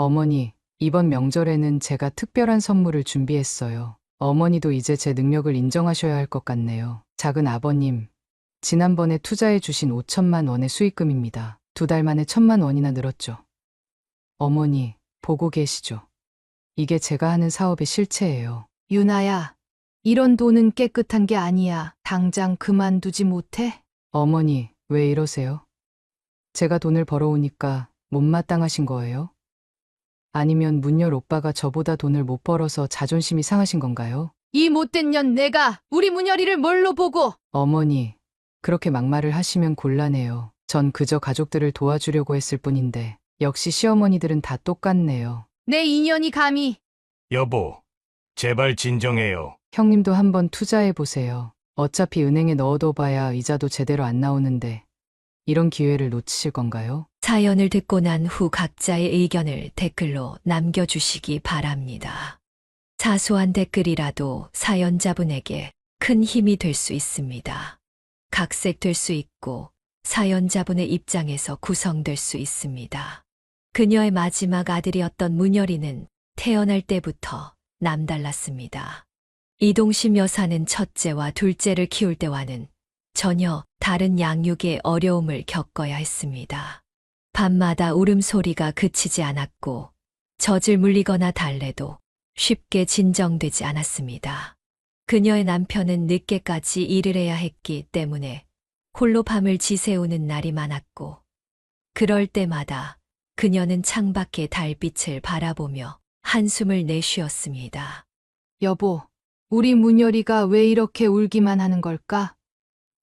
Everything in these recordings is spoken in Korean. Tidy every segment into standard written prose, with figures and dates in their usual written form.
어머니, 이번 명절에는 제가 특별한 선물을 준비했어요. 어머니도 이제 제 능력을 인정하셔야 할 것 같네요. 작은 아버님, 지난번에 투자해 주신 5천만 원의 수익금입니다. 2달 만에 1천만 원이나 늘었죠. 어머니, 보고 계시죠? 이게 제가 하는 사업의 실체예요. 유나야, 이런 돈은 깨끗한 게 아니야. 당장 그만두지 못해? 어머니, 왜 이러세요? 제가 돈을 벌어오니까 못마땅하신 거예요? 아니면 문열 오빠가 저보다 돈을 못 벌어서 자존심이 상하신 건가요? 이 못된 년 내가 우리 문열이를 뭘로 보고? 어머니, 그렇게 막말을 하시면 곤란해요. 전 그저 가족들을 도와주려고 했을 뿐인데, 역시 시어머니들은 다 똑같네요. 내 인연이 감히. 여보, 제발 진정해요. 형님도 한번 투자해 보세요. 어차피 은행에 넣어둬봐야 이자도 제대로 안 나오는데, 이런 기회를 놓치실 건가요? 사연을 듣고 난 후 각자의 의견을 댓글로 남겨주시기 바랍니다. 사소한 댓글이라도 사연자분에게 큰 힘이 될 수 있습니다. 각색될 수 있고 사연자분의 입장에서 구성될 수 있습니다. 그녀의 마지막 아들이었던 문열이는 태어날 때부터 남달랐습니다. 이동심 여사는 첫째와 둘째를 키울 때와는 전혀 다른 양육의 어려움을 겪어야 했습니다. 밤마다 울음소리가 그치지 않았고 젖을 물리거나 달래도 쉽게 진정되지 않았습니다. 그녀의 남편은 늦게까지 일을 해야 했기 때문에 홀로 밤을 지새우는 날이 많았고 그럴 때마다 그녀는 창밖의 달빛을 바라보며 한숨을 내쉬었습니다. 여보, 우리 문열이가 왜 이렇게 울기만 하는 걸까?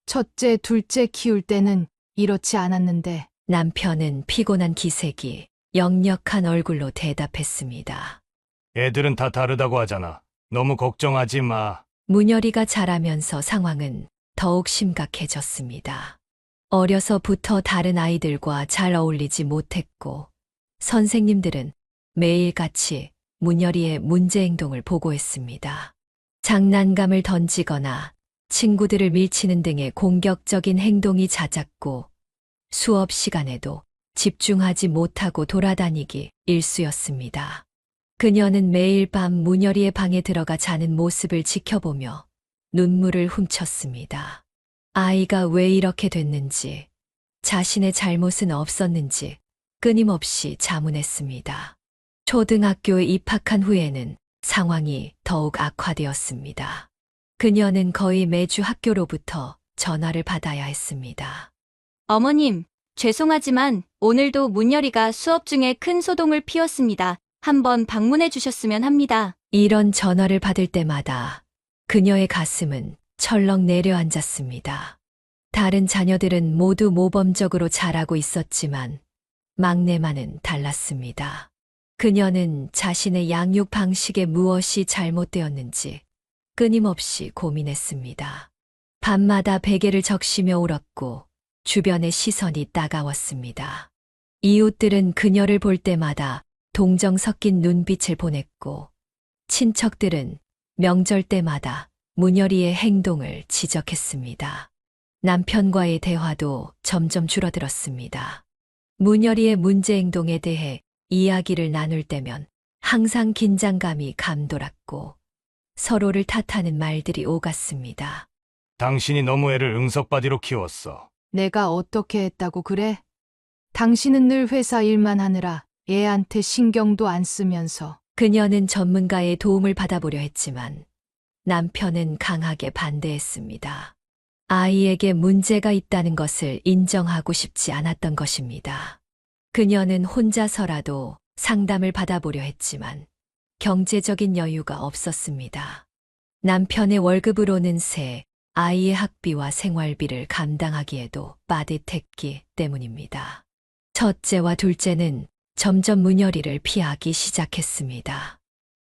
첫째, 둘째 키울 때는 이렇지 않았는데. 남편은 피곤한 기색이 역력한 얼굴로 대답했습니다. 애들은 다 다르다고 하잖아. 너무 걱정하지 마. 문열이가 자라면서 상황은 더욱 심각해졌습니다. 어려서부터 다른 아이들과 잘 어울리지 못했고 선생님들은 매일같이 문열이의 문제 행동을 보고했습니다. 장난감을 던지거나 친구들을 밀치는 등의 공격적인 행동이 잦았고 수업 시간에도 집중하지 못하고 돌아다니기 일쑤였습니다. 그녀는 매일 밤 문열이의 방에 들어가 자는 모습을 지켜보며 눈물을 훔쳤습니다. 아이가 왜 이렇게 됐는지, 자신의 잘못은 없었는지 끊임없이 자문했습니다. 초등학교에 입학한 후에는 상황이 더욱 악화되었습니다. 그녀는 거의 매주 학교로부터 전화를 받아야 했습니다. 어머님, 죄송하지만 오늘도 문열이가 수업 중에 큰 소동을 피웠습니다. 한번 방문해 주셨으면 합니다. 이런 전화를 받을 때마다 그녀의 가슴은 철렁 내려앉았습니다. 다른 자녀들은 모두 모범적으로 자라고 있었지만 막내만은 달랐습니다. 그녀는 자신의 양육 방식에 무엇이 잘못되었는지 끊임없이 고민했습니다. 밤마다 베개를 적시며 울었고 주변의 시선이 따가웠습니다. 이웃들은 그녀를 볼 때마다 동정 섞인 눈빛을 보냈고 친척들은 명절 때마다 문열이의 행동을 지적했습니다. 남편과의 대화도 점점 줄어들었습니다. 문열이의 문제 행동에 대해 이야기를 나눌 때면 항상 긴장감이 감돌았고 서로를 탓하는 말들이 오갔습니다. 당신이 너무 애를 응석바디로 키웠어. 내가 어떻게 했다고 그래? 당신은 늘 회사 일만 하느라 애한테 신경도 안 쓰면서. 그녀는 전문가의 도움을 받아보려 했지만 남편은 강하게 반대했습니다. 아이에게 문제가 있다는 것을 인정하고 싶지 않았던 것입니다. 그녀는 혼자서라도 상담을 받아보려 했지만 경제적인 여유가 없었습니다. 남편의 월급으로는 새 아이의 학비와 생활비를 감당하기에도 빠듯했기 때문입니다. 첫째와 둘째는 점점 문열이를 피하기 시작했습니다.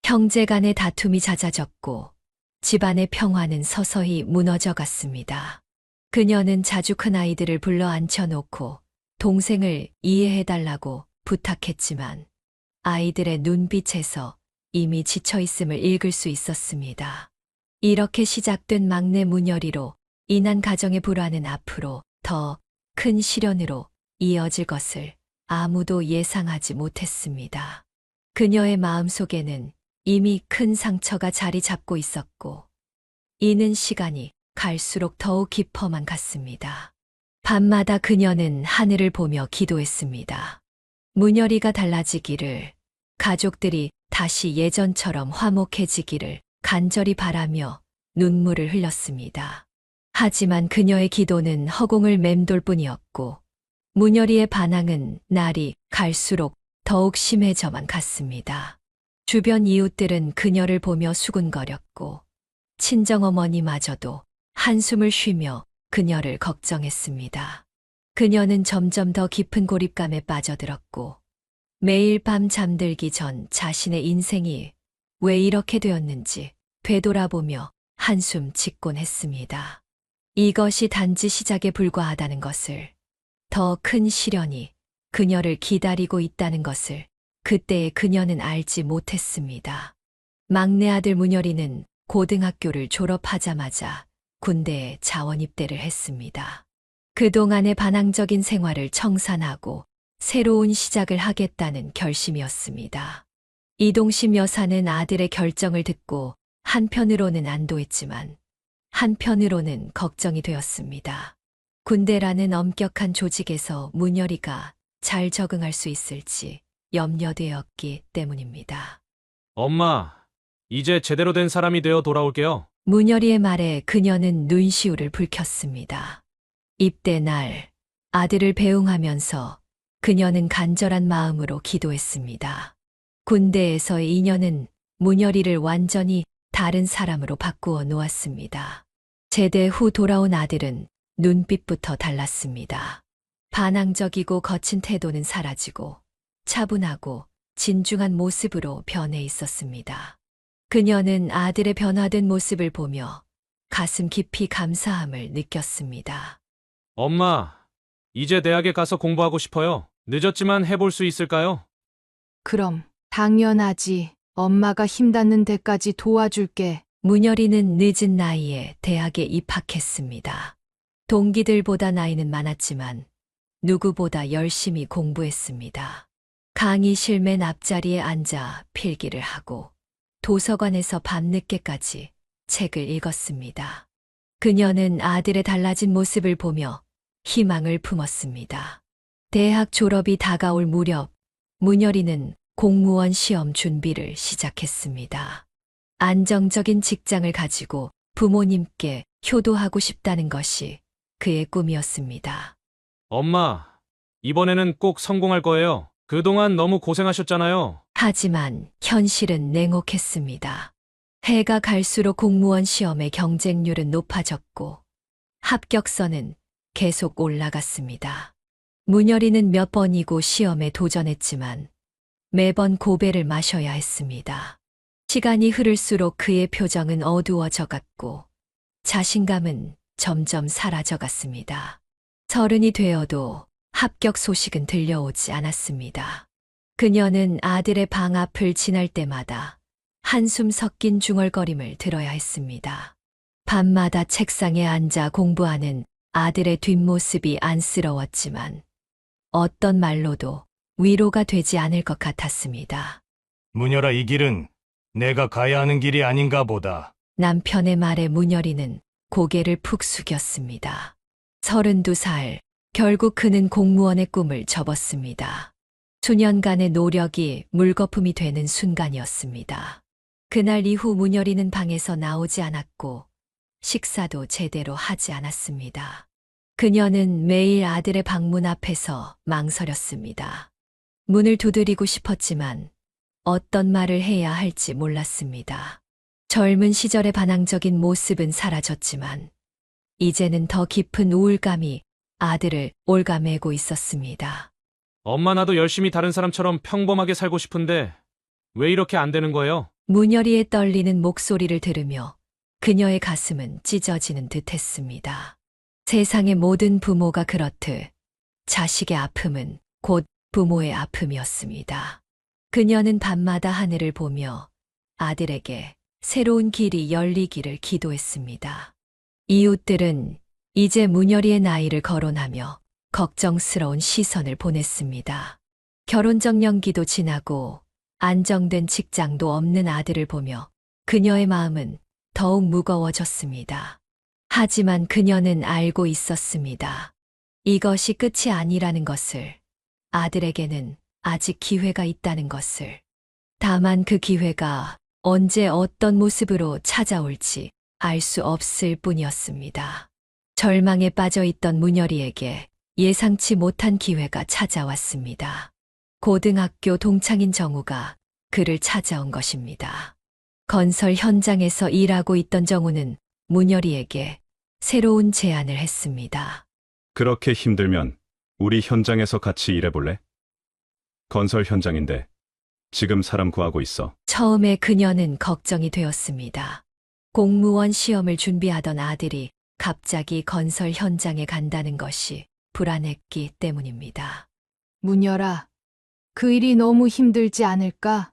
형제 간의 다툼이 잦아졌고 집안의 평화는 서서히 무너져 갔습니다. 그녀는 자주 큰 아이들을 불러 앉혀놓고 동생을 이해해달라고 부탁했지만 아이들의 눈빛에서 이미 지쳐있음을 읽을 수 있었습니다. 이렇게 시작된 막내 문열이로 인한 가정의 불화는 앞으로 더 큰 시련으로 이어질 것을 아무도 예상하지 못했습니다. 그녀의 마음속에는 이미 큰 상처가 자리 잡고 있었고, 이는 시간이 갈수록 더욱 깊어만 갔습니다. 밤마다 그녀는 하늘을 보며 기도했습니다. 문열이가 달라지기를, 가족들이 다시 예전처럼 화목해지기를 간절히 바라며 눈물을 흘렸습니다. 하지만 그녀의 기도는 허공을 맴돌 뿐이었고, 문열이의 반항은 날이 갈수록 더욱 심해져만 갔습니다. 주변 이웃들은 그녀를 보며 수군거렸고, 친정어머니마저도 한숨을 쉬며 그녀를 걱정했습니다. 그녀는 점점 더 깊은 고립감에 빠져들었고, 매일 밤 잠들기 전 자신의 인생이 왜 이렇게 되었는지 되돌아보며 한숨 짓곤 했습니다. 이것이 단지 시작에 불과하다는 것을, 더 큰 시련이 그녀를 기다리고 있다는 것을 그때의 그녀는 알지 못했습니다. 막내 아들 문열이는 고등학교를 졸업하자마자 군대에 자원 입대를 했습니다. 그동안의 반항적인 생활을 청산하고 새로운 시작을 하겠다는 결심이었습니다. 이동심 여사는 아들의 결정을 듣고 한편으로는 안도했지만 한편으로는 걱정이 되었습니다. 군대라는 엄격한 조직에서 문열이가 잘 적응할 수 있을지 염려되었기 때문입니다. 엄마, 이제 제대로 된 사람이 되어 돌아올게요. 문열이의 말에 그녀는 눈시울을 붉혔습니다. 입대 날 아들을 배웅하면서 그녀는 간절한 마음으로 기도했습니다. 군대에서의 인연은 문열이를 완전히 다른 사람으로 바꾸어 놓았습니다. 제대 후 돌아온 아들은 눈빛부터 달랐습니다. 반항적이고 거친 태도는 사라지고 차분하고 진중한 모습으로 변해 있었습니다. 그녀는 아들의 변화된 모습을 보며 가슴 깊이 감사함을 느꼈습니다. 엄마, 이제 대학에 가서 공부하고 싶어요. 늦었지만 해볼 수 있을까요? 그럼 당연하지. 엄마가 힘닿는 데까지 도와줄게. 문열이는 늦은 나이에 대학에 입학했습니다. 동기들보다 나이는 많았지만 누구보다 열심히 공부했습니다. 강의실 맨 앞자리에 앉아 필기를 하고 도서관에서 밤늦게까지 책을 읽었습니다. 그녀는 아들의 달라진 모습을 보며 희망을 품었습니다. 대학 졸업이 다가올 무렵 문열이는 공무원 시험 준비를 시작했습니다. 안정적인 직장을 가지고 부모님께 효도하고 싶다는 것이 그의 꿈이었습니다. 엄마, 이번에는 꼭 성공할 거예요. 그동안 너무 고생하셨잖아요. 하지만 현실은 냉혹했습니다. 해가 갈수록 공무원 시험의 경쟁률은 높아졌고 합격선은 계속 올라갔습니다. 문열이는 몇 번이고 시험에 도전했지만 매번 고배를 마셔야 했습니다. 시간이 흐를수록 그의 표정은 어두워져 갔고 자신감은 점점 사라져 갔습니다. 30이 되어도 합격 소식은 들려오지 않았습니다. 그녀는 아들의 방 앞을 지날 때마다 한숨 섞인 중얼거림을 들어야 했습니다. 밤마다 책상에 앉아 공부하는 아들의 뒷모습이 안쓰러웠지만 어떤 말로도 위로가 되지 않을 것 같았습니다. 문열아, 이 길은 내가 가야 하는 길이 아닌가 보다. 남편의 말에 문열이는 고개를 푹 숙였습니다. 32살, 결국 그는 공무원의 꿈을 접었습니다. 수년간의 노력이 물거품이 되는 순간이었습니다. 그날 이후 문열이는 방에서 나오지 않았고 식사도 제대로 하지 않았습니다. 그녀는 매일 아들의 방문 앞에서 망설였습니다. 문을 두드리고 싶었지만 어떤 말을 해야 할지 몰랐습니다. 젊은 시절의 반항적인 모습은 사라졌지만 이제는 더 깊은 우울감이 아들을 올가매고 있었습니다. 엄마, 나도 열심히 다른 사람처럼 평범하게 살고 싶은데 왜 이렇게 안 되는 거예요? 문열이의 떨리는 목소리를 들으며 그녀의 가슴은 찢어지는 듯 했습니다. 세상의 모든 부모가 그렇듯 자식의 아픔은 곧 부모의 아픔이었습니다. 그녀는 밤마다 하늘을 보며 아들에게 새로운 길이 열리기를 기도했습니다. 이웃들은 이제 문열이의 나이를 거론하며 걱정스러운 시선을 보냈습니다. 결혼정년기도 지나고 안정된 직장도 없는 아들을 보며 그녀의 마음은 더욱 무거워졌습니다. 하지만 그녀는 알고 있었습니다. 이것이 끝이 아니라는 것을, 아들에게는 아직 기회가 있다는 것을. 다만 그 기회가 언제 어떤 모습으로 찾아올지 알 수 없을 뿐이었습니다. 절망에 빠져 있던 문열이에게 예상치 못한 기회가 찾아왔습니다. 고등학교 동창인 정우가 그를 찾아온 것입니다. 건설 현장에서 일하고 있던 정우는 문열이에게 새로운 제안을 했습니다. 그렇게 힘들면 우리 현장에서 같이 일해볼래? 건설 현장인데 지금 사람 구하고 있어. 처음에 그녀는 걱정이 되었습니다. 공무원 시험을 준비하던 아들이 갑자기 건설 현장에 간다는 것이 불안했기 때문입니다. 문열아, 그 일이 너무 힘들지 않을까?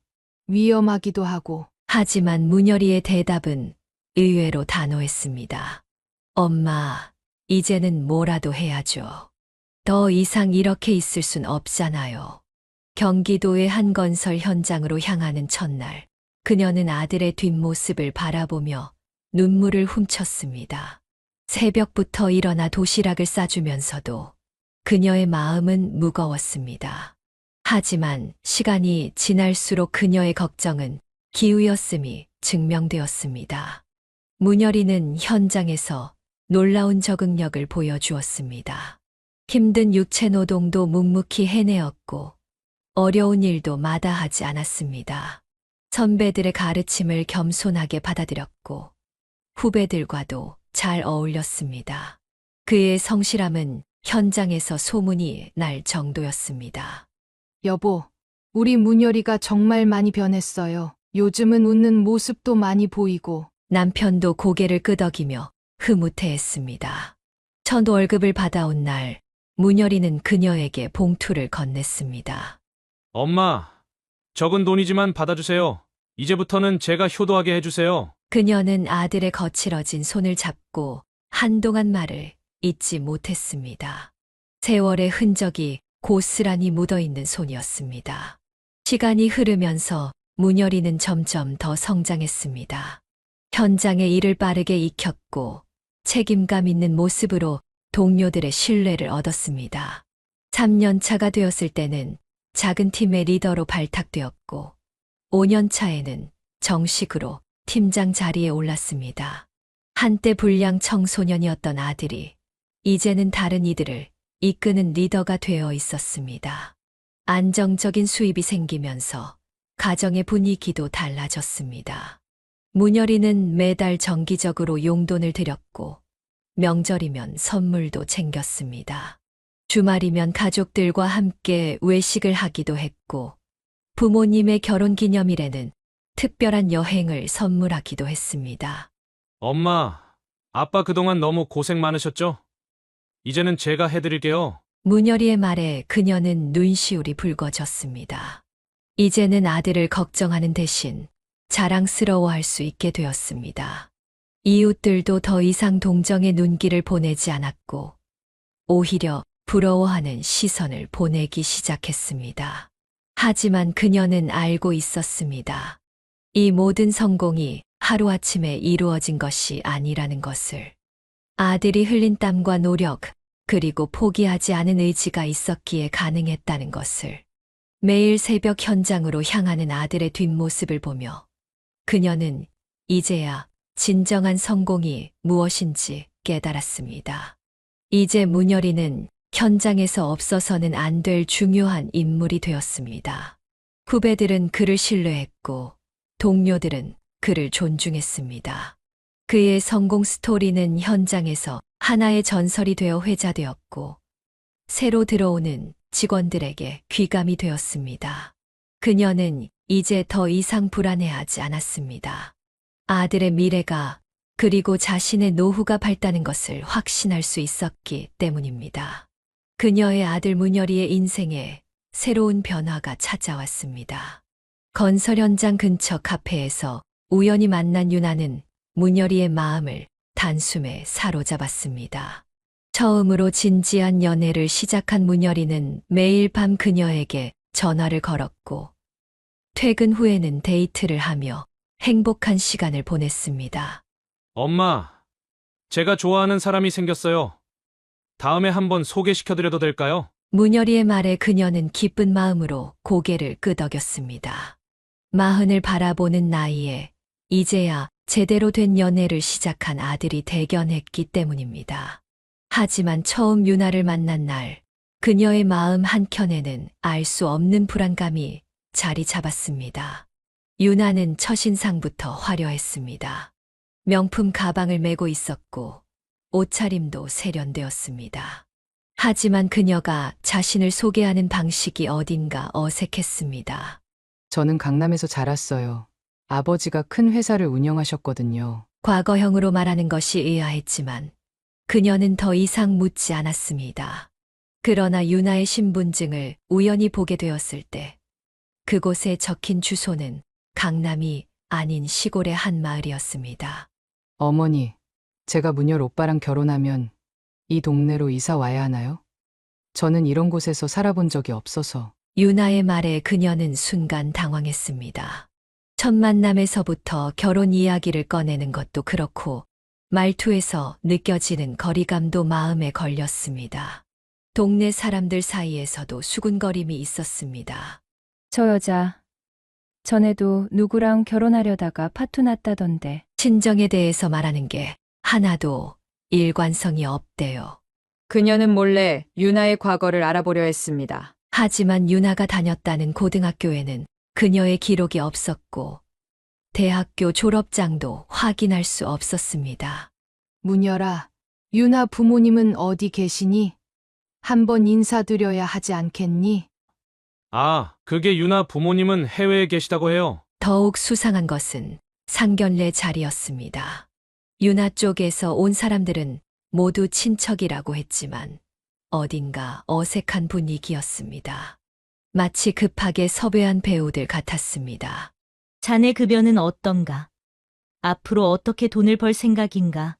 위험하기도 하고. 하지만 문열이의 대답은 의외로 단호했습니다. 엄마, 이제는 뭐라도 해야죠. 더 이상 이렇게 있을 순 없잖아요. 경기도의 한 건설 현장으로 향하는 첫날, 그녀는 아들의 뒷모습을 바라보며 눈물을 훔쳤습니다. 새벽부터 일어나 도시락을 싸주면서도 그녀의 마음은 무거웠습니다. 하지만 시간이 지날수록 그녀의 걱정은 기우였음이 증명되었습니다. 문열이는 현장에서 놀라운 적응력을 보여주었습니다. 힘든 육체 노동도 묵묵히 해내었고 어려운 일도 마다하지 않았습니다. 선배들의 가르침을 겸손하게 받아들였고 후배들과도 잘 어울렸습니다. 그의 성실함은 현장에서 소문이 날 정도였습니다. 여보, 우리 문열이가 정말 많이 변했어요. 요즘은 웃는 모습도 많이 보이고. 남편도 고개를 끄덕이며 흐뭇해했습니다. 첫 월급을 받아온 날, 문열이는 그녀에게 봉투를 건넸습니다. 엄마, 적은 돈이지만 받아주세요. 이제부터는 제가 효도하게 해주세요. 그녀는 아들의 거칠어진 손을 잡고 한동안 말을 잊지 못했습니다. 세월의 흔적이 고스란히 묻어있는 손이었습니다. 시간이 흐르면서 문열이는 점점 더 성장했습니다. 현장의 일을 빠르게 익혔고 책임감 있는 모습으로 동료들의 신뢰를 얻었습니다. 3년 차가 되었을 때는 작은 팀의 리더로 발탁되었고 5년 차에는 정식으로 팀장 자리에 올랐습니다. 한때 불량 청소년이었던 아들이 이제는 다른 이들을 이끄는 리더가 되어 있었습니다. 안정적인 수입이 생기면서 가정의 분위기도 달라졌습니다. 문열이는 매달 정기적으로 용돈을 드렸고 명절이면 선물도 챙겼습니다. 주말이면 가족들과 함께 외식을 하기도 했고 부모님의 결혼 기념일에는 특별한 여행을 선물하기도 했습니다. 엄마, 아빠 그동안 너무 고생 많으셨죠? 이제는 제가 해드릴게요. 문열이의 말에 그녀는 눈시울이 붉어졌습니다. 이제는 아들을 걱정하는 대신 자랑스러워할 수 있게 되었습니다. 이웃들도 더 이상 동정의 눈길을 보내지 않았고 오히려 부러워하는 시선을 보내기 시작했습니다. 하지만 그녀는 알고 있었습니다. 이 모든 성공이 하루아침에 이루어진 것이 아니라는 것을. 아들이 흘린 땀과 노력, 그리고 포기하지 않은 의지가 있었기에 가능했다는 것을. 매일 새벽 현장으로 향하는 아들의 뒷모습을 보며 그녀는 이제야 진정한 성공이 무엇인지 깨달았습니다. 이제 문열이는 현장에서 없어서는 안 될 중요한 인물이 되었습니다. 후배들은 그를 신뢰했고 동료들은 그를 존중했습니다. 그의 성공 스토리는 현장에서 하나의 전설이 되어 회자되었고 새로 들어오는 직원들에게 귀감이 되었습니다. 그녀는 이제 더 이상 불안해하지 않았습니다. 아들의 미래가 그리고 자신의 노후가 밝다는 것을 확신할 수 있었기 때문입니다. 그녀의 아들 문열이의 인생에 새로운 변화가 찾아왔습니다. 건설 현장 근처 카페에서 우연히 만난 유나는 문열이의 마음을 단숨에 사로잡았습니다. 처음으로 진지한 연애를 시작한 문열이는 매일 밤 그녀에게 전화를 걸었고 퇴근 후에는 데이트를 하며 행복한 시간을 보냈습니다. 엄마, 제가 좋아하는 사람이 생겼어요. 다음에 한번 소개시켜드려도 될까요? 문열이의 말에 그녀는 기쁜 마음으로 고개를 끄덕였습니다. 마흔을 바라보는 나이에 이제야 제대로 된 연애를 시작한 아들이 대견했기 때문입니다. 하지만 처음 유나를 만난 날, 그녀의 마음 한켠에는 알 수 없는 불안감이 자리 잡았습니다. 유나는 첫인상부터 화려했습니다. 명품 가방을 메고 있었고, 옷차림도 세련되었습니다. 하지만 그녀가 자신을 소개하는 방식이 어딘가 어색했습니다. 저는 강남에서 자랐어요. 아버지가 큰 회사를 운영하셨거든요. 과거형으로 말하는 것이 의아했지만 그녀는 더 이상 묻지 않았습니다. 그러나 유나의 신분증을 우연히 보게 되었을 때 그곳에 적힌 주소는 강남이 아닌 시골의 한 마을이었습니다. 어머니, 제가 문열 오빠랑 결혼하면 이 동네로 이사 와야 하나요? 저는 이런 곳에서 살아본 적이 없어서. 유나의 말에 그녀는 순간 당황했습니다. 첫 만남에서부터 결혼 이야기를 꺼내는 것도 그렇고 말투에서 느껴지는 거리감도 마음에 걸렸습니다. 동네 사람들 사이에서도 수군거림이 있었습니다. 저 여자, 전에도 누구랑 결혼하려다가 파토 났다던데. 친정에 대해서 말하는 게 하나도 일관성이 없대요. 그녀는 몰래 유나의 과거를 알아보려 했습니다. 하지만 유나가 다녔다는 고등학교에는 그녀의 기록이 없었고 대학교 졸업장도 확인할 수 없었습니다. 문열아, 유나 부모님은 어디 계시니? 한번 인사드려야 하지 않겠니? 아, 그게 유나 부모님은 해외에 계시다고 해요. 더욱 수상한 것은 상견례 자리였습니다. 유나 쪽에서 온 사람들은 모두 친척이라고 했지만 어딘가 어색한 분위기였습니다. 마치 급하게 섭외한 배우들 같았습니다. 자네 급여는 어떤가? 앞으로 어떻게 돈을 벌 생각인가?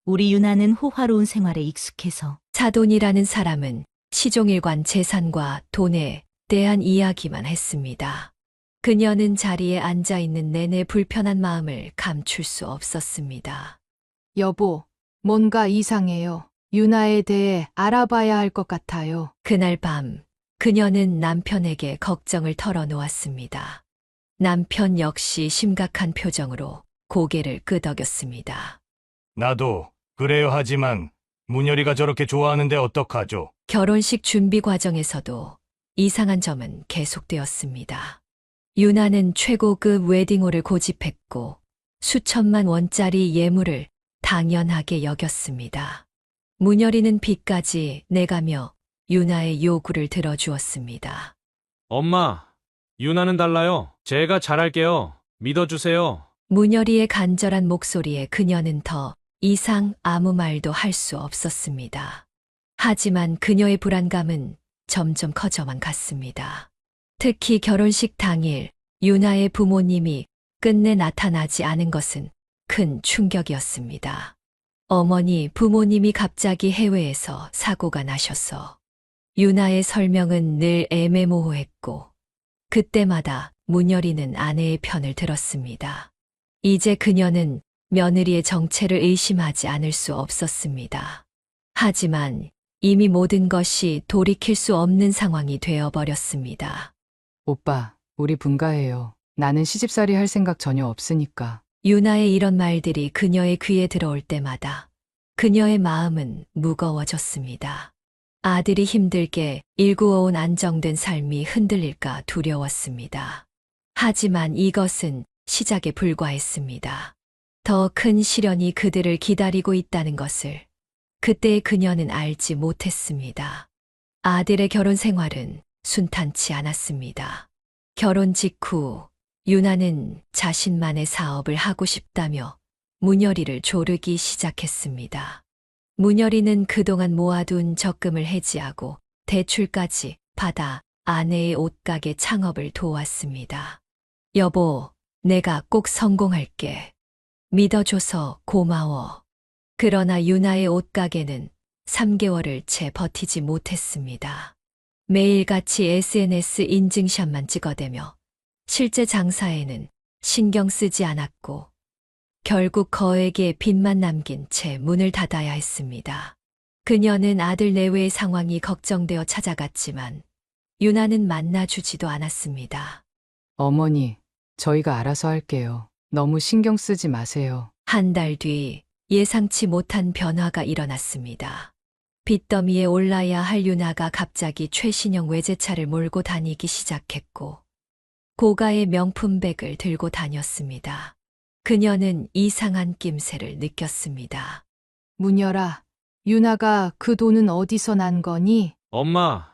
우리 유나는 호화로운 생활에 익숙해서. 사돈이라는 사람은 시종일관 재산과 돈에 대한 이야기만 했습니다. 그녀는 자리에 앉아 있는 내내 불편한 마음을 감출 수 없었습니다. 여보, 뭔가 이상해요. 유나에 대해 알아봐야 할 것 같아요. 그날 밤 그녀는 남편에게 걱정을 털어놓았습니다. 남편 역시 심각한 표정으로 고개를 끄덕였습니다. 나도 그래요 하지만 문열이가 저렇게 좋아하는데 어떡하죠? 결혼식 준비 과정에서도 이상한 점은 계속되었습니다. 유나는 최고급 웨딩홀을 고집했고 수천만 원짜리 예물을 당연하게 여겼습니다. 문열이는 빚까지 내가며 유나의 요구를 들어주었습니다. 엄마, 유나는 달라요. 제가 잘할게요. 믿어주세요. 문열이의 간절한 목소리에 그녀는 더 이상 아무 말도 할 수 없었습니다. 하지만 그녀의 불안감은 점점 커져만 갔습니다. 특히 결혼식 당일 유나의 부모님이 끝내 나타나지 않은 것은 큰 충격이었습니다. 어머니, 부모님이 갑자기 해외에서 사고가 나셔서 유나의 설명은 늘 애매모호했고 그때마다 문열이는 아내의 편을 들었습니다. 이제 그녀는 며느리의 정체를 의심하지 않을 수 없었습니다. 하지만 이미 모든 것이 돌이킬 수 없는 상황이 되어버렸습니다. 오빠, 우리 분가해요. 나는 시집살이 할 생각 전혀 없으니까. 유나의 이런 말들이 그녀의 귀에 들어올 때마다 그녀의 마음은 무거워졌습니다. 아들이 힘들게 일구어온 안정된 삶이 흔들릴까 두려웠습니다. 하지만 이것은 시작에 불과했습니다. 더 큰 시련이 그들을 기다리고 있다는 것을 그때의 그녀는 알지 못했습니다. 아들의 결혼 생활은 순탄치 않았습니다. 결혼 직후 유나는 자신만의 사업을 하고 싶다며 문열이를 조르기 시작했습니다. 문열이는 그동안 모아둔 적금을 해지하고 대출까지 받아 아내의 옷가게 창업을 도왔습니다. 여보, 내가 꼭 성공할게. 믿어줘서 고마워. 그러나 유나의 옷가게는 3개월을 채 버티지 못했습니다. 매일같이 SNS 인증샷만 찍어대며 실제 장사에는 신경 쓰지 않았고 결국 거액의 빚만 남긴 채 문을 닫아야 했습니다. 그녀는 아들 내외의 상황이 걱정되어 찾아갔지만 유나는 만나주지도 않았습니다. 어머니, 저희가 알아서 할게요. 너무 신경 쓰지 마세요. 한 달 뒤 예상치 못한 변화가 일어났습니다. 빚더미에 올라야 할 유나가 갑자기 최신형 외제차를 몰고 다니기 시작했고 고가의 명품백을 들고 다녔습니다. 그녀는 이상한 낌새를 느꼈습니다. 문열아, 유나가 그 돈은 어디서 난 거니? 엄마,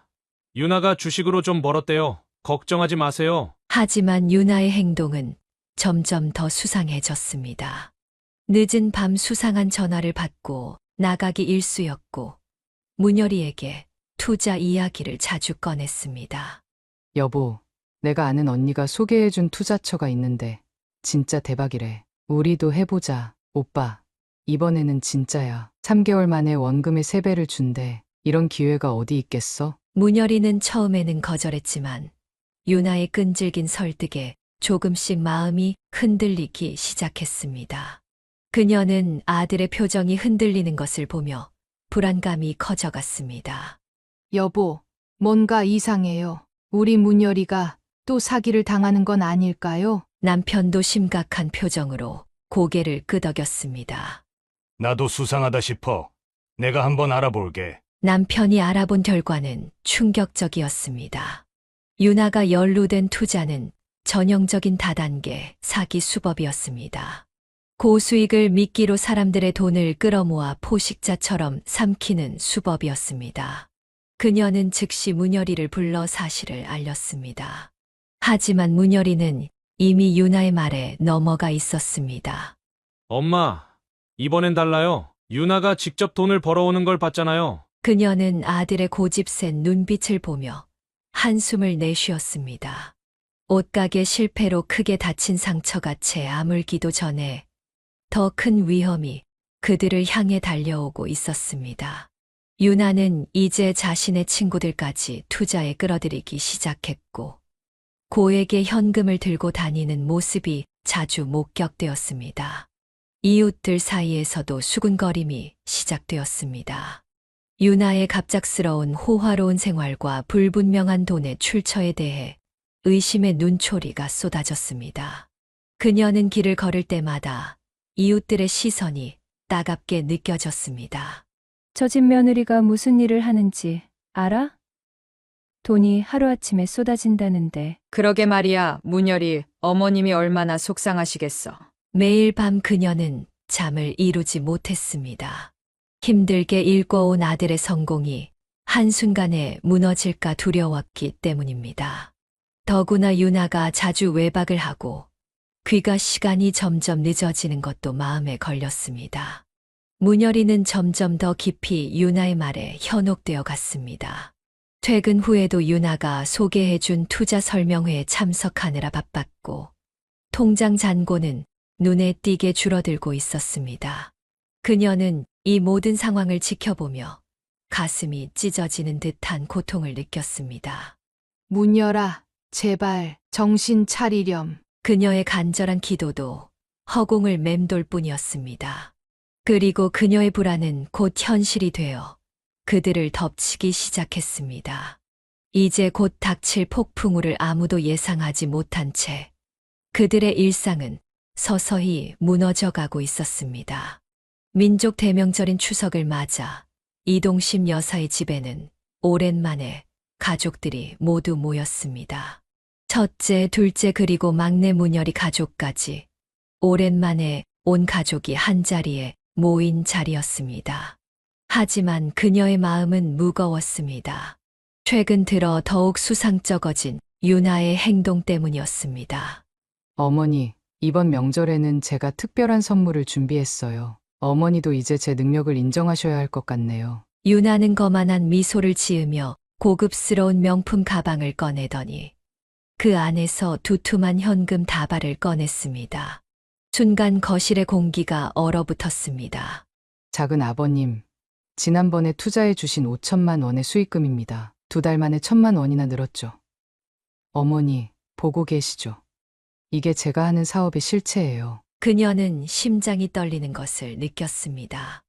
유나가 주식으로 좀 벌었대요. 걱정하지 마세요. 하지만 유나의 행동은 점점 더 수상해졌습니다. 늦은 밤 수상한 전화를 받고 나가기 일쑤였고 문열이에게 투자 이야기를 자주 꺼냈습니다. 여보, 내가 아는 언니가 소개해준 투자처가 있는데 진짜 대박이래. 우리도 해보자. 오빠, 이번에는 진짜야. 3개월 만에 원금의 3배를 준대. 이런 기회가 어디 있겠어? 문열이는 처음에는 거절했지만 유나의 끈질긴 설득에 조금씩 마음이 흔들리기 시작했습니다. 그녀는 아들의 표정이 흔들리는 것을 보며 불안감이 커져갔습니다. 여보, 뭔가 이상해요. 우리 문열이가 또 사기를 당하는 건 아닐까요? 남편도 심각한 표정으로 고개를 끄덕였습니다. 나도 수상하다 싶어. 내가 한번 알아볼게. 남편이 알아본 결과는 충격적이었습니다. 유나가 연루된 투자는 전형적인 다단계 사기 수법이었습니다. 고수익을 미끼로 사람들의 돈을 끌어모아 포식자처럼 삼키는 수법이었습니다. 그녀는 즉시 문열이를 불러 사실을 알렸습니다. 하지만 문열이는 이미 유나의 말에 넘어가 있었습니다. 엄마, 이번엔 달라요. 유나가 직접 돈을 벌어오는 걸 봤잖아요. 그녀는 아들의 고집센 눈빛을 보며 한숨을 내쉬었습니다. 옷가게 실패로 크게 다친 상처가 채 아물기도 전에 더 큰 위험이 그들을 향해 달려오고 있었습니다. 유나는 이제 자신의 친구들까지 투자에 끌어들이기 시작했고 고액의 현금을 들고 다니는 모습이 자주 목격되었습니다. 이웃들 사이에서도 수군거림이 시작되었습니다. 유나의 갑작스러운 호화로운 생활과 불분명한 돈의 출처에 대해 의심의 눈초리가 쏟아졌습니다. 그녀는 길을 걸을 때마다 이웃들의 시선이 따갑게 느껴졌습니다. 저 집 며느리가 무슨 일을 하는지 알아? 돈이 하루아침에 쏟아진다는데 그러게 말이야, 문열이. 어머님이 얼마나 속상하시겠어. 매일 밤 그녀는 잠을 이루지 못했습니다. 힘들게 일궈온 아들의 성공이 한순간에 무너질까 두려웠기 때문입니다. 더구나 유나가 자주 외박을 하고 귀가 시간이 점점 늦어지는 것도 마음에 걸렸습니다. 문열이는 점점 더 깊이 유나의 말에 현혹되어 갔습니다. 퇴근 후에도 유나가 소개해준 투자 설명회에 참석하느라 바빴고 통장 잔고는 눈에 띄게 줄어들고 있었습니다. 그녀는 이 모든 상황을 지켜보며 가슴이 찢어지는 듯한 고통을 느꼈습니다. 문열아, 제발 정신 차리렴. 그녀의 간절한 기도도 허공을 맴돌 뿐이었습니다. 그리고 그녀의 불안은 곧 현실이 되어 그들을 덮치기 시작했습니다. 이제 곧 닥칠 폭풍우를 아무도 예상하지 못한 채 그들의 일상은 서서히 무너져가고 있었습니다. 민족 대명절인 추석을 맞아 이동심 여사의 집에는 오랜만에 가족들이 모두 모였습니다. 첫째, 둘째 그리고 막내 문열이 가족까지 오랜만에 온 가족이 한자리에 모인 자리였습니다. 하지만 그녀의 마음은 무거웠습니다. 최근 들어 더욱 수상쩍어진 유나의 행동 때문이었습니다. 어머니, 이번 명절에는 제가 특별한 선물을 준비했어요. 어머니도 이제 제 능력을 인정하셔야 할 것 같네요. 유나는 거만한 미소를 지으며 고급스러운 명품 가방을 꺼내더니 그 안에서 두툼한 현금 다발을 꺼냈습니다. 순간 거실의 공기가 얼어붙었습니다. 작은 아버님, 지난번에 투자해 주신 5천만 원의 수익금입니다. 2달 만에 1,000만 원이나 늘었죠. 어머니, 보고 계시죠? 이게 제가 하는 사업의 실체예요. 그녀는 심장이 떨리는 것을 느꼈습니다.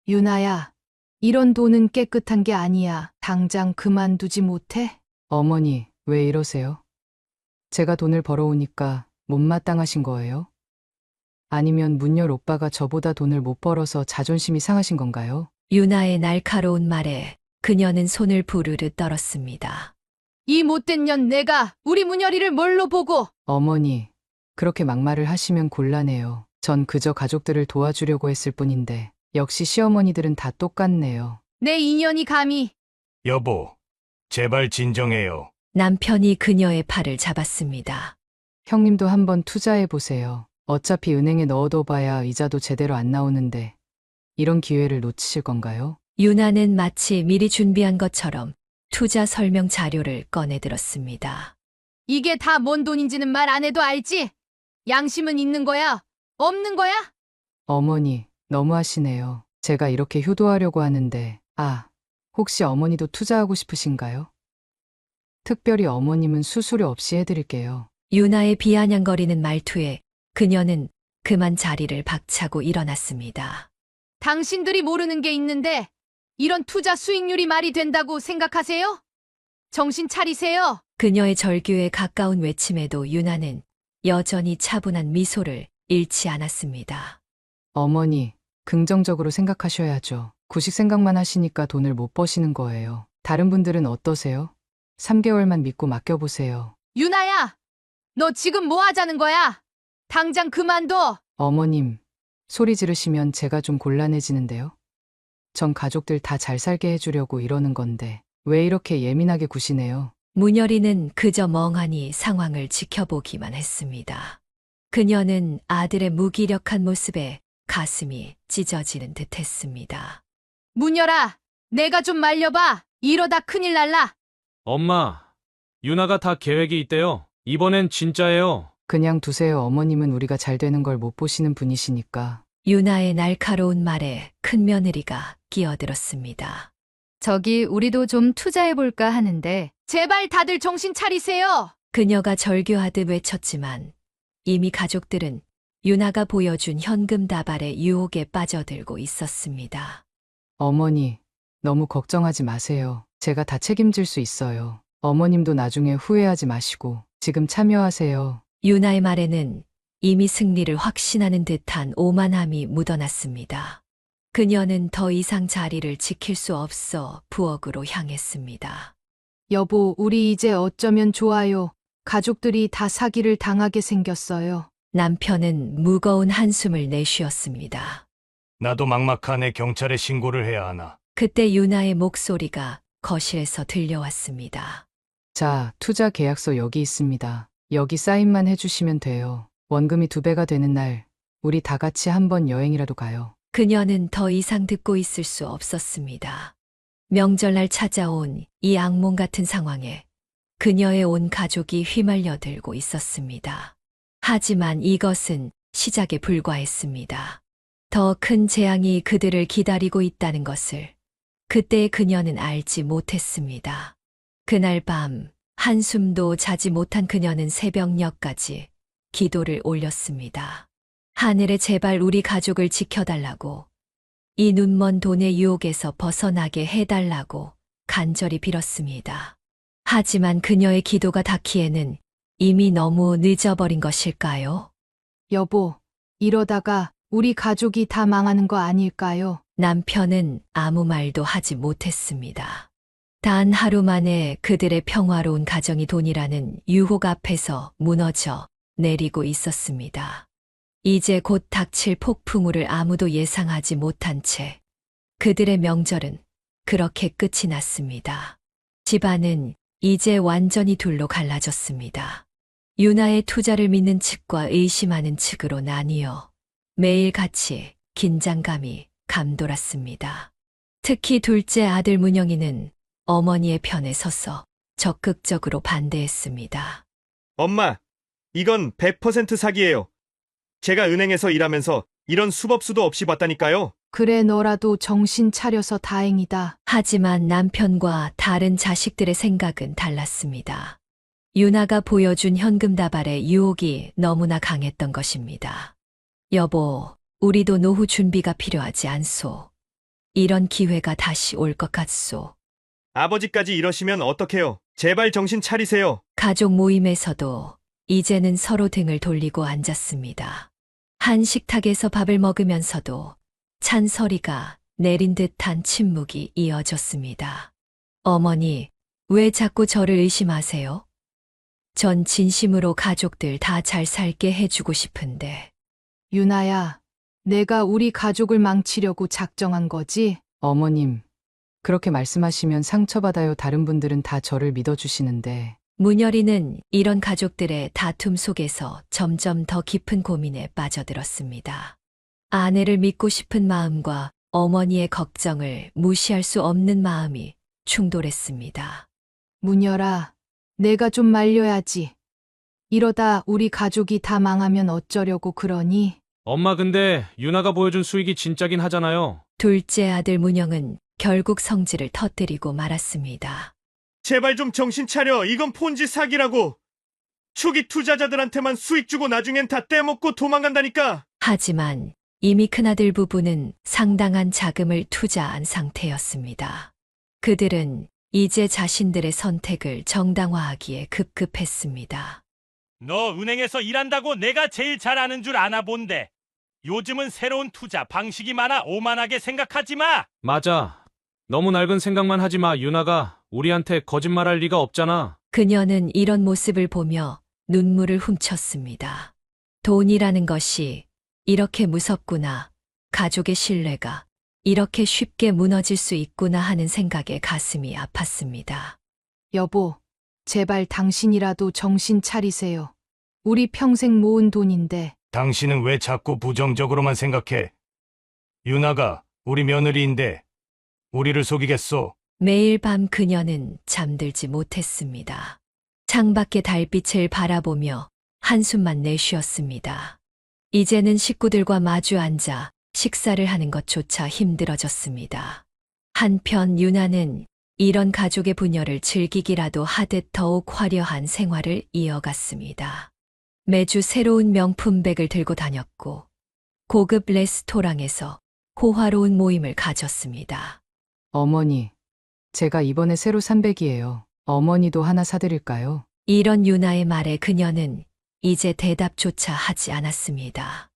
유나야, 이런 돈은 깨끗한 게 아니야. 당장 그만두지 못해? 어머니, 왜 이러세요? 제가 돈을 벌어오니까 못마땅하신 거예요? 아니면 문열 오빠가 저보다 돈을 못 벌어서 자존심이 상하신 건가요? 유나의 날카로운 말에 그녀는 손을 부르르 떨었습니다. 이 못된 년 내가 우리 문열이를 뭘로 보고? 어머니, 그렇게 막말을 하시면 곤란해요. 전 그저 가족들을 도와주려고 했을 뿐인데 역시 시어머니들은 다 똑같네요. 내 인연이 감히. 여보, 제발 진정해요. 남편이 그녀의 팔을 잡았습니다. 형님도 한번 투자해 보세요. 어차피 은행에 넣어둬봐야 이자도 제대로 안 나오는데 이런 기회를 놓치실 건가요? 유나는 마치 미리 준비한 것처럼 투자 설명 자료를 꺼내들었습니다. 이게 다 뭔 돈인지는 말 안 해도 알지? 양심은 있는 거야? 없는 거야? 어머니, 너무하시네요. 제가 이렇게 효도하려고 하는데, 혹시 어머니도 투자하고 싶으신가요? 특별히 어머님은 수수료 없이 해드릴게요. 유나의 비아냥거리는 말투에 그녀는 그만 자리를 박차고 일어났습니다. 당신들이 모르는 게 있는데 이런 투자 수익률이 말이 된다고 생각하세요? 정신 차리세요. 그녀의 절규에 가까운 외침에도 유나는 여전히 차분한 미소를 잃지 않았습니다. 어머니, 긍정적으로 생각하셔야죠. 구식 생각만 하시니까 돈을 못 버시는 거예요. 다른 분들은 어떠세요? 3개월만 믿고 맡겨보세요. 유나야, 너 지금 뭐 하자는 거야? 당장 그만둬. 어머님, 소리 지르시면 제가 좀 곤란해지는데요. 전 가족들 다 잘 살게 해주려고 이러는 건데 왜 이렇게 예민하게 구시네요? 문열이는 그저 멍하니 상황을 지켜보기만 했습니다. 그녀는 아들의 무기력한 모습에 가슴이 찢어지는 듯 했습니다. 문열아, 내가 좀 말려봐. 이러다 큰일 날라. 엄마, 유나가 다 계획이 있대요. 이번엔 진짜예요. 그냥 두세요. 어머님은 우리가 잘 되는 걸 못 보시는 분이시니까. 유나의 날카로운 말에 큰 며느리가 끼어들었습니다. 저기 우리도 좀 투자해볼까 하는데 제발 다들 정신 차리세요. 그녀가 절규하듯 외쳤지만 이미 가족들은 유나가 보여준 현금 다발의 유혹에 빠져들고 있었습니다. 어머니, 너무 걱정하지 마세요. 제가 다 책임질 수 있어요. 어머님도 나중에 후회하지 마시고 지금 참여하세요. 유나의 말에는 이미 승리를 확신하는 듯한 오만함이 묻어났습니다. 그녀는 더 이상 자리를 지킬 수 없어 부엌으로 향했습니다. 여보, 우리 이제 어쩌면 좋아요. 가족들이 다 사기를 당하게 생겼어요. 남편은 무거운 한숨을 내쉬었습니다. 나도 막막하네. 경찰에 신고를 해야 하나. 그때 유나의 목소리가 거실에서 들려왔습니다. 자, 투자 계약서 여기 있습니다. 여기 사인만 해주시면 돼요. 원금이 2배가 되는 날, 우리 다 같이 한번 여행이라도 가요. 그녀는 더 이상 듣고 있을 수 없었습니다. 명절날 찾아온 이 악몽 같은 상황에 그녀의 온 가족이 휘말려들고 있었습니다. 하지만 이것은 시작에 불과했습니다. 더 큰 재앙이 그들을 기다리고 있다는 것을 그때 그녀는 알지 못했습니다. 그날 밤 한숨도 자지 못한 그녀는 새벽녘까지 기도를 올렸습니다. 하늘에 제발 우리 가족을 지켜달라고, 이 눈먼 돈의 유혹에서 벗어나게 해달라고 간절히 빌었습니다. 하지만 그녀의 기도가 닿기에는 이미 너무 늦어버린 것일까요? 여보, 이러다가 우리 가족이 다 망하는 거 아닐까요? 남편은 아무 말도 하지 못했습니다. 단 하루 만에 그들의 평화로운 가정이 돈이라는 유혹 앞에서 무너져 내리고 있었습니다. 이제 곧 닥칠 폭풍우를 아무도 예상하지 못한 채 그들의 명절은 그렇게 끝이 났습니다. 집안은 이제 완전히 둘로 갈라졌습니다. 유나의 투자를 믿는 측과 의심하는 측으로 나뉘어 매일같이 긴장감이 감돌았습니다. 특히 둘째 아들 문영이는 어머니의 편에 서서 적극적으로 반대했습니다. 엄마, 이건 100% 사기예요. 제가 은행에서 일하면서 이런 수법수도 없이 봤다니까요. 그래, 너라도 정신 차려서 다행이다. 하지만 남편과 다른 자식들의 생각은 달랐습니다. 유나가 보여준 현금 다발의 유혹이 너무나 강했던 것입니다. 여보, 우리도 노후 준비가 필요하지 않소. 이런 기회가 다시 올 것 같소. 아버지까지 이러시면 어떡해요? 제발 정신 차리세요. 가족 모임에서도 이제는 서로 등을 돌리고 앉았습니다. 한 식탁에서 밥을 먹으면서도 찬소리가 내린 듯한 침묵이 이어졌습니다. 어머니, 왜 자꾸 저를 의심하세요? 전 진심으로 가족들 다 잘 살게 해주고 싶은데. 유나야, 내가 우리 가족을 망치려고 작정한 거지? 어머님, 그렇게 말씀하시면 상처받아요. 다른 분들은 다 저를 믿어주시는데. 문열이는 이런 가족들의 다툼 속에서 점점 더 깊은 고민에 빠져들었습니다. 아내를 믿고 싶은 마음과 어머니의 걱정을 무시할 수 없는 마음이 충돌했습니다. 문열아, 내가 좀 말려야지. 이러다 우리 가족이 다 망하면 어쩌려고 그러니? 엄마 근데 유나가 보여준 수익이 진짜긴 하잖아요. 둘째 아들 문영은 결국 성질을 터뜨리고 말았습니다. 제발 좀 정신 차려. 이건 폰지 사기라고. 초기 투자자들한테만 수익 주고 나중엔 다 떼먹고 도망간다니까. 하지만 이미 큰아들 부부는 상당한 자금을 투자한 상태였습니다. 그들은 이제 자신들의 선택을 정당화하기에 급급했습니다. 너 은행에서 일한다고 내가 제일 잘 아는 줄 아나 본데. 요즘은 새로운 투자 방식이 많아 오만하게 생각하지 마. 맞아. 너무 낡은 생각만 하지 마. 유나가 우리한테 거짓말할 리가 없잖아. 그녀는 이런 모습을 보며 눈물을 훔쳤습니다. 돈이라는 것이 이렇게 무섭구나. 가족의 신뢰가 이렇게 쉽게 무너질 수 있구나 하는 생각에 가슴이 아팠습니다. 여보, 제발 당신이라도 정신 차리세요. 우리 평생 모은 돈인데. 당신은 왜 자꾸 부정적으로만 생각해? 유나가 우리 며느리인데 우리를 속이겠소? 매일 밤 그녀는 잠들지 못했습니다. 창밖의 달빛을 바라보며 한숨만 내쉬었습니다. 이제는 식구들과 마주 앉아 식사를 하는 것조차 힘들어졌습니다. 한편 유나는 이런 가족의 분열을 즐기기라도 하듯 더욱 화려한 생활을 이어갔습니다. 매주 새로운 명품백을 들고 다녔고 고급 레스토랑에서 호화로운 모임을 가졌습니다. 어머니, 제가 이번에 새로 산 백이에요. 어머니도 하나 사드릴까요? 이런 유나의 말에 그녀는 이제 대답조차 하지 않았습니다.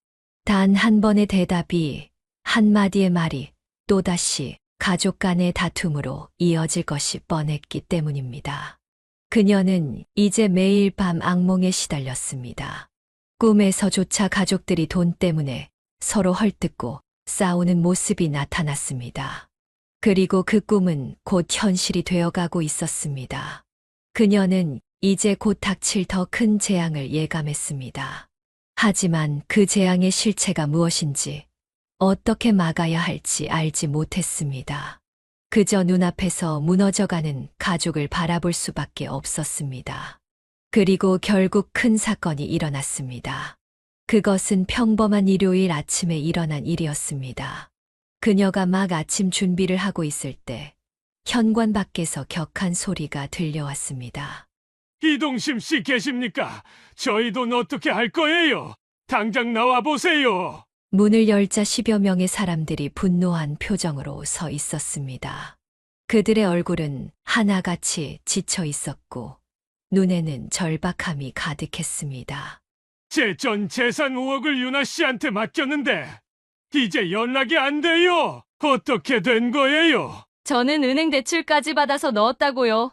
단 한 번의 대답이, 한마디의 말이 또다시 가족 간의 다툼으로 이어질 것이 뻔했기 때문입니다. 그녀는 이제 매일 밤 악몽에 시달렸습니다. 꿈에서조차 가족들이 돈 때문에 서로 헐뜯고 싸우는 모습이 나타났습니다. 그리고 그 꿈은 곧 현실이 되어가고 있었습니다. 그녀는 이제 곧 닥칠 더 큰 재앙을 예감했습니다. 하지만 그 재앙의 실체가 무엇인지, 어떻게 막아야 할지 알지 못했습니다. 그저 눈앞에서 무너져가는 가족을 바라볼 수밖에 없었습니다. 그리고 결국 큰 사건이 일어났습니다. 그것은 평범한 일요일 아침에 일어난 일이었습니다. 그녀가 막 아침 준비를 하고 있을 때 현관 밖에서 격한 소리가 들려왔습니다. 이동심 씨 계십니까? 저희 돈 어떻게 할 거예요? 당장 나와 보세요. 문을 열자 10여 명의 사람들이 분노한 표정으로 서 있었습니다. 그들의 얼굴은 하나같이 지쳐 있었고 눈에는 절박함이 가득했습니다. 제 전 재산 5억을 유나 씨한테 맡겼는데 이제 연락이 안 돼요. 어떻게 된 거예요? 저는 은행 대출까지 받아서 넣었다고요.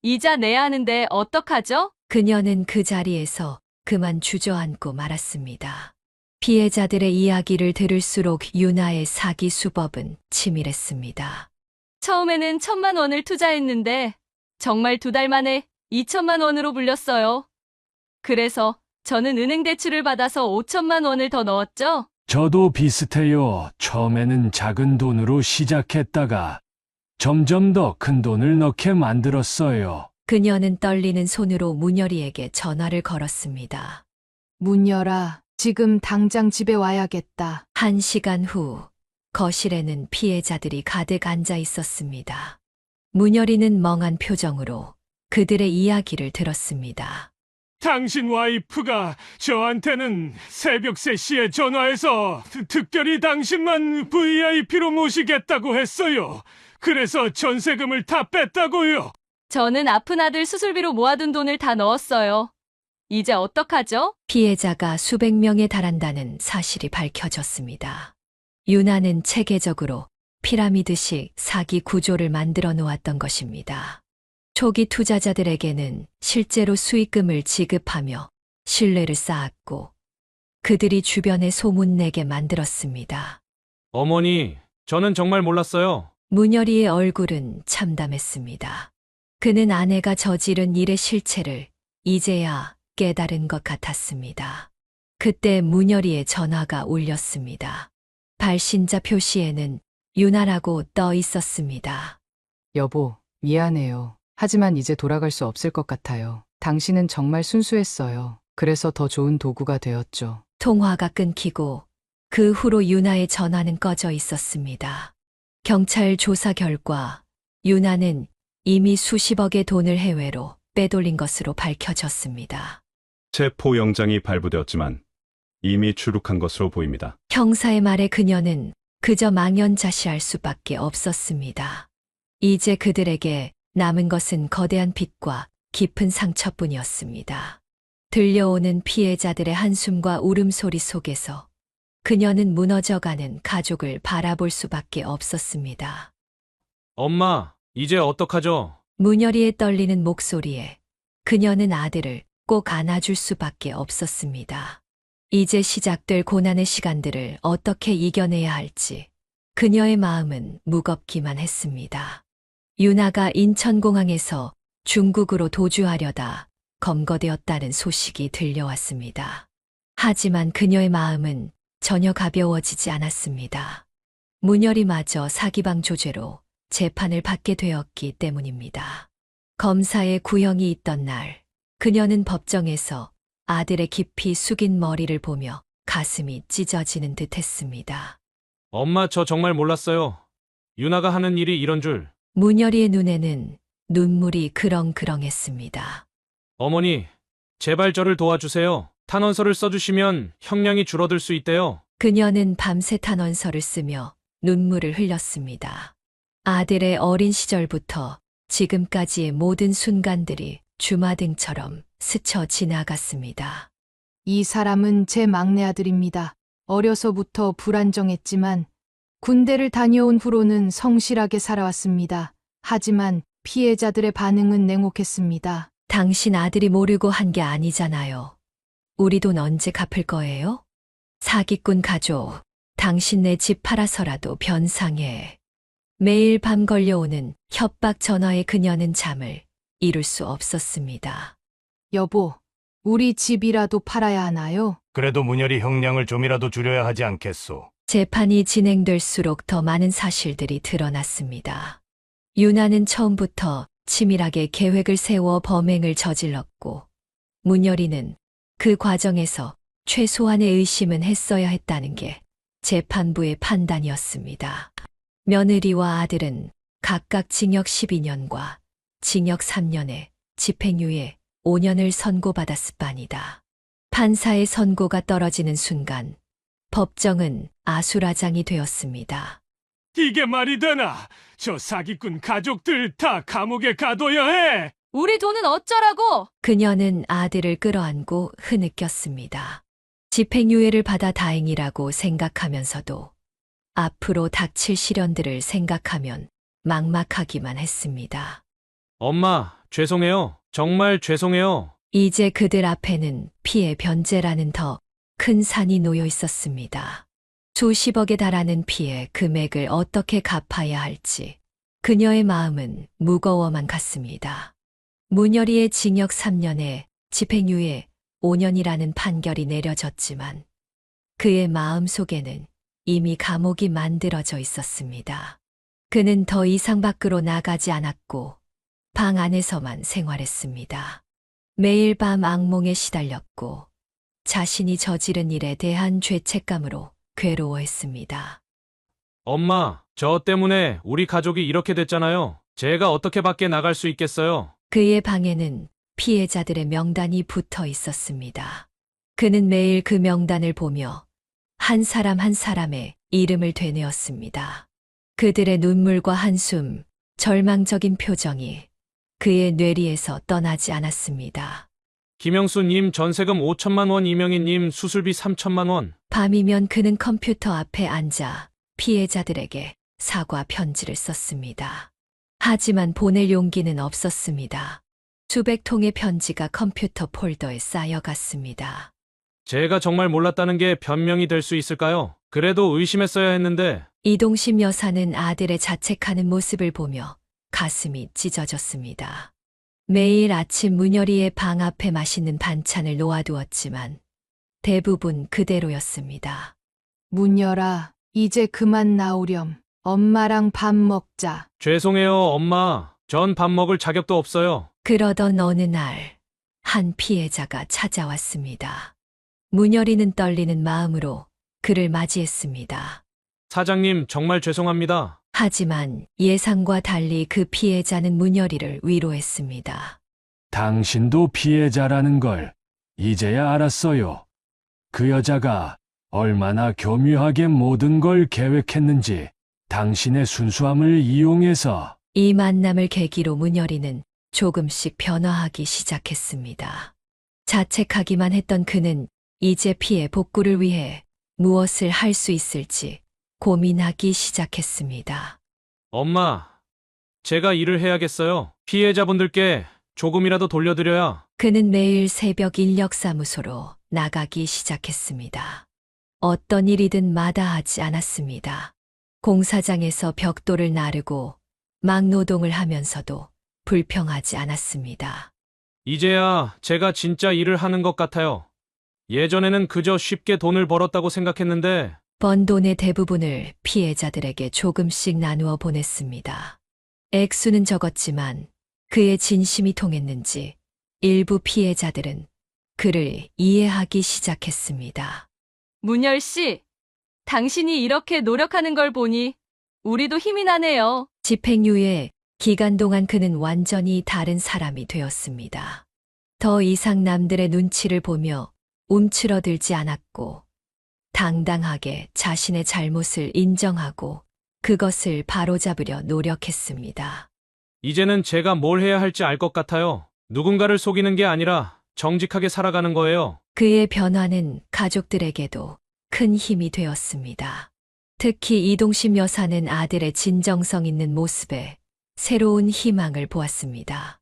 이자 내야 하는데 어떡하죠? 그녀는 그 자리에서 그만 주저앉고 말았습니다. 피해자들의 이야기를 들을수록 유나의 사기 수법은 치밀했습니다. 처음에는 1,000만 원을 투자했는데 정말 2달 만에 2천만 원으로 불렸어요. 그래서 저는 은행 대출을 받아서 5천만 원을 더 넣었죠. 저도 비슷해요. 처음에는 작은 돈으로 시작했다가 점점 더 큰 돈을 넣게 만들었어요. 그녀는 떨리는 손으로 문열이에게 전화를 걸었습니다. 문열아, 지금 당장 집에 와야겠다. 1시간 후 거실에는 피해자들이 가득 앉아 있었습니다. 문열이는 멍한 표정으로 그들의 이야기를 들었습니다. 당신 와이프가 저한테는 새벽 3시에 전화해서 특별히 당신만 VIP로 모시겠다고 했어요. 그래서 전세금을 다 뺐다고요. 저는 아픈 아들 수술비로 모아둔 돈을 다 넣었어요. 이제 어떡하죠? 피해자가 수백 명에 달한다는 사실이 밝혀졌습니다. 유나는 체계적으로 피라미드식 사기 구조를 만들어 놓았던 것입니다. 초기 투자자들에게는 실제로 수익금을 지급하며 신뢰를 쌓았고 그들이 주변에 소문내게 만들었습니다. 어머니, 저는 정말 몰랐어요. 문열이의 얼굴은 참담했습니다. 그는 아내가 저지른 일의 실체를 이제야 깨달은 것 같았습니다. 그때 문열이의 전화가 울렸습니다. 발신자 표시에는 유나라고 떠 있었습니다. 여보, 미안해요. 하지만 이제 돌아갈 수 없을 것 같아요. 당신은 정말 순수했어요. 그래서 더 좋은 도구가 되었죠. 통화가 끊기고 그 후로 유나의 전화는 꺼져 있었습니다. 경찰 조사 결과 유나는 이미 수십억의 돈을 해외로 빼돌린 것으로 밝혀졌습니다. 체포영장이 발부되었지만 이미 출국한 것으로 보입니다. 형사의 말에 그녀는 그저 망연자실할 수밖에 없었습니다. 이제 그들에게 남은 것은 거대한 빚과 깊은 상처뿐이었습니다. 들려오는 피해자들의 한숨과 울음소리 속에서 그녀는 무너져가는 가족을 바라볼 수밖에 없었습니다. 엄마, 이제 어떡하죠? 문열이의 떨리는 목소리에 그녀는 아들을 꼭 안아줄 수밖에 없었습니다. 이제 시작될 고난의 시간들을 어떻게 이겨내야 할지 그녀의 마음은 무겁기만 했습니다. 유나가 인천공항에서 중국으로 도주하려다 검거되었다는 소식이 들려왔습니다. 하지만 그녀의 마음은 전혀 가벼워지지 않았습니다. 문열이마저 사기방 조죄로 재판을 받게 되었기 때문입니다. 검사의 구형이 있던 날, 그녀는 법정에서 아들의 깊이 숙인 머리를 보며 가슴이 찢어지는 듯 했습니다. 엄마, 저 정말 몰랐어요. 유나가 하는 일이 이런 줄. 문열이의 눈에는 눈물이 그렁그렁했습니다. 어머니, 제발 저를 도와주세요. 탄원서를 써주시면 형량이 줄어들 수 있대요. 그녀는 밤새 탄원서를 쓰며 눈물을 흘렸습니다. 아들의 어린 시절부터 지금까지의 모든 순간들이 주마등처럼 스쳐 지나갔습니다. 이 사람은 제 막내 아들입니다. 어려서부터 불안정했지만 군대를 다녀온 후로는 성실하게 살아왔습니다. 하지만 피해자들의 반응은 냉혹했습니다. 당신 아들이 모르고 한 게 아니잖아요. 우리 돈 언제 갚을 거예요? 사기꾼 가족, 당신네 집 팔아서라도 변상해. 매일 밤 걸려오는 협박 전화에 그녀는 잠을 이룰 수 없었습니다. 여보, 우리 집이라도 팔아야 하나요? 그래도 문열이 형량을 좀이라도 줄여야 하지 않겠소. 재판이 진행될수록 더 많은 사실들이 드러났습니다. 유나는 처음부터 치밀하게 계획을 세워 범행을 저질렀고, 문열이는 그 과정에서 최소한의 의심은 했어야 했다는 게 재판부의 판단이었습니다. 며느리와 아들은 각각 징역 12년과 징역 3년에 집행유예 5년을 선고받았을 판이다. 판사의 선고가 떨어지는 순간 법정은 아수라장이 되었습니다. 이게 말이 되나? 저 사기꾼 가족들 다 감옥에 가둬야 해! 우리 돈은 어쩌라고? 그녀는 아들을 끌어안고 흐느꼈습니다. 집행유예를 받아 다행이라고 생각하면서도 앞으로 닥칠 시련들을 생각하면 막막하기만 했습니다. 엄마, 죄송해요. 정말 죄송해요. 이제 그들 앞에는 피해 변제라는 더 큰 산이 놓여 있었습니다. 수십억에 달하는 피해 금액을 어떻게 갚아야 할지 그녀의 마음은 무거워만 갔습니다. 문열이의 징역 3년에 집행유예 5년이라는 판결이 내려졌지만 그의 마음 속에는 이미 감옥이 만들어져 있었습니다. 그는 더 이상 밖으로 나가지 않았고 방 안에서만 생활했습니다. 매일 밤 악몽에 시달렸고 자신이 저지른 일에 대한 죄책감으로 괴로워했습니다. 엄마, 저 때문에 우리 가족이 이렇게 됐잖아요. 제가 어떻게 밖에 나갈 수 있겠어요? 그의 방에는 피해자들의 명단이 붙어 있었습니다. 그는 매일 그 명단을 보며 한 사람 한 사람의 이름을 되뇌었습니다. 그들의 눈물과 한숨, 절망적인 표정이 그의 뇌리에서 떠나지 않았습니다. 김영수님 전세금 5천만 원, 이명희님 수술비 3천만 원. 밤이면 그는 컴퓨터 앞에 앉아 피해자들에게 사과 편지를 썼습니다. 하지만 보낼 용기는 없었습니다. 수백 통의 편지가 컴퓨터 폴더에 쌓여갔습니다. 제가 정말 몰랐다는 게 변명이 될 수 있을까요? 그래도 의심했어야 했는데. 이동심 여사는 아들의 자책하는 모습을 보며 가슴이 찢어졌습니다. 매일 아침 문열이의 방 앞에 맛있는 반찬을 놓아두었지만 대부분 그대로였습니다. 문열아, 이제 그만 나오렴. 엄마랑 밥 먹자. 죄송해요, 엄마. 전 밥 먹을 자격도 없어요. 그러던 어느 날, 한 피해자가 찾아왔습니다. 문열이는 떨리는 마음으로 그를 맞이했습니다. 사장님, 정말 죄송합니다. 하지만 예상과 달리 그 피해자는 문열이를 위로했습니다. 당신도 피해자라는 걸 이제야 알았어요. 그 여자가 얼마나 교묘하게 모든 걸 계획했는지 당신의 순수함을 이용해서. 이 만남을 계기로 문열이는 조금씩 변화하기 시작했습니다. 자책하기만 했던 그는 이제 피해 복구를 위해 무엇을 할 수 있을지 고민하기 시작했습니다. 엄마, 제가 일을 해야겠어요. 피해자분들께 조금이라도 돌려드려야. 그는 매일 새벽 인력사무소로 나가기 시작했습니다. 어떤 일이든 마다하지 않았습니다. 공사장에서 벽돌을 나르고 막노동을 하면서도 불평하지 않았습니다. 이제야 제가 진짜 일을 하는 것 같아요. 예전에는 그저 쉽게 돈을 벌었다고 생각했는데. 번 돈의 대부분을 피해자들에게 조금씩 나누어 보냈습니다. 액수는 적었지만 그의 진심이 통했는지 일부 피해자들은 그를 이해하기 시작했습니다. 문열 씨, 당신이 이렇게 노력하는 걸 보니 우리도 힘이 나네요. 집행유예 기간 동안 그는 완전히 다른 사람이 되었습니다. 더 이상 남들의 눈치를 보며 움츠러들지 않았고 당당하게 자신의 잘못을 인정하고 그것을 바로잡으려 노력했습니다. 이제는 제가 뭘 해야 할지 알 것 같아요. 누군가를 속이는 게 아니라 정직하게 살아가는 거예요. 그의 변화는 가족들에게도 큰 힘이 되었습니다. 특히 이동심 여사는 아들의 진정성 있는 모습에 새로운 희망을 보았습니다.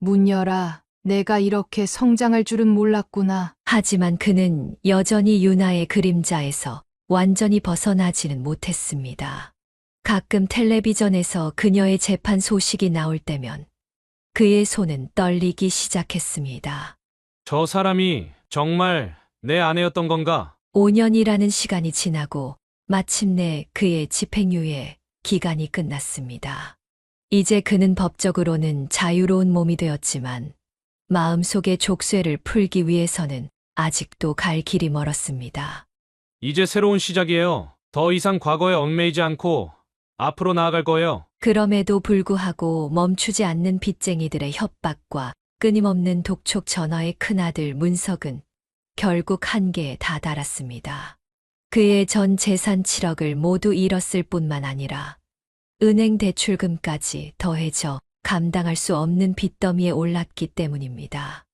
문열아, 내가 이렇게 성장할 줄은 몰랐구나. 하지만 그는 여전히 유나의 그림자에서 완전히 벗어나지는 못했습니다. 가끔 텔레비전에서 그녀의 재판 소식이 나올 때면 그의 손은 떨리기 시작했습니다. 저 사람이 정말 내 아내였던 건가? 5년이라는 시간이 지나고 마침내 그의 집행유예 기간이 끝났습니다. 이제 그는 법적으로는 자유로운 몸이 되었지만 마음속의 족쇄를 풀기 위해서는 아직도 갈 길이 멀었습니다. 이제 새로운 시작이에요. 더 이상 과거에 얽매이지 않고 앞으로 나아갈 거예요. 그럼에도 불구하고 멈추지 않는 빚쟁이들의 협박과 끊임없는 독촉 전화의 큰아들 문석은 결국 한계에 다다랐습니다. 그의 전 재산 7억을 모두 잃었을 뿐만 아니라 은행 대출금까지 더해져 감당할 수 없는 빚더미에 올랐기 때문입니다.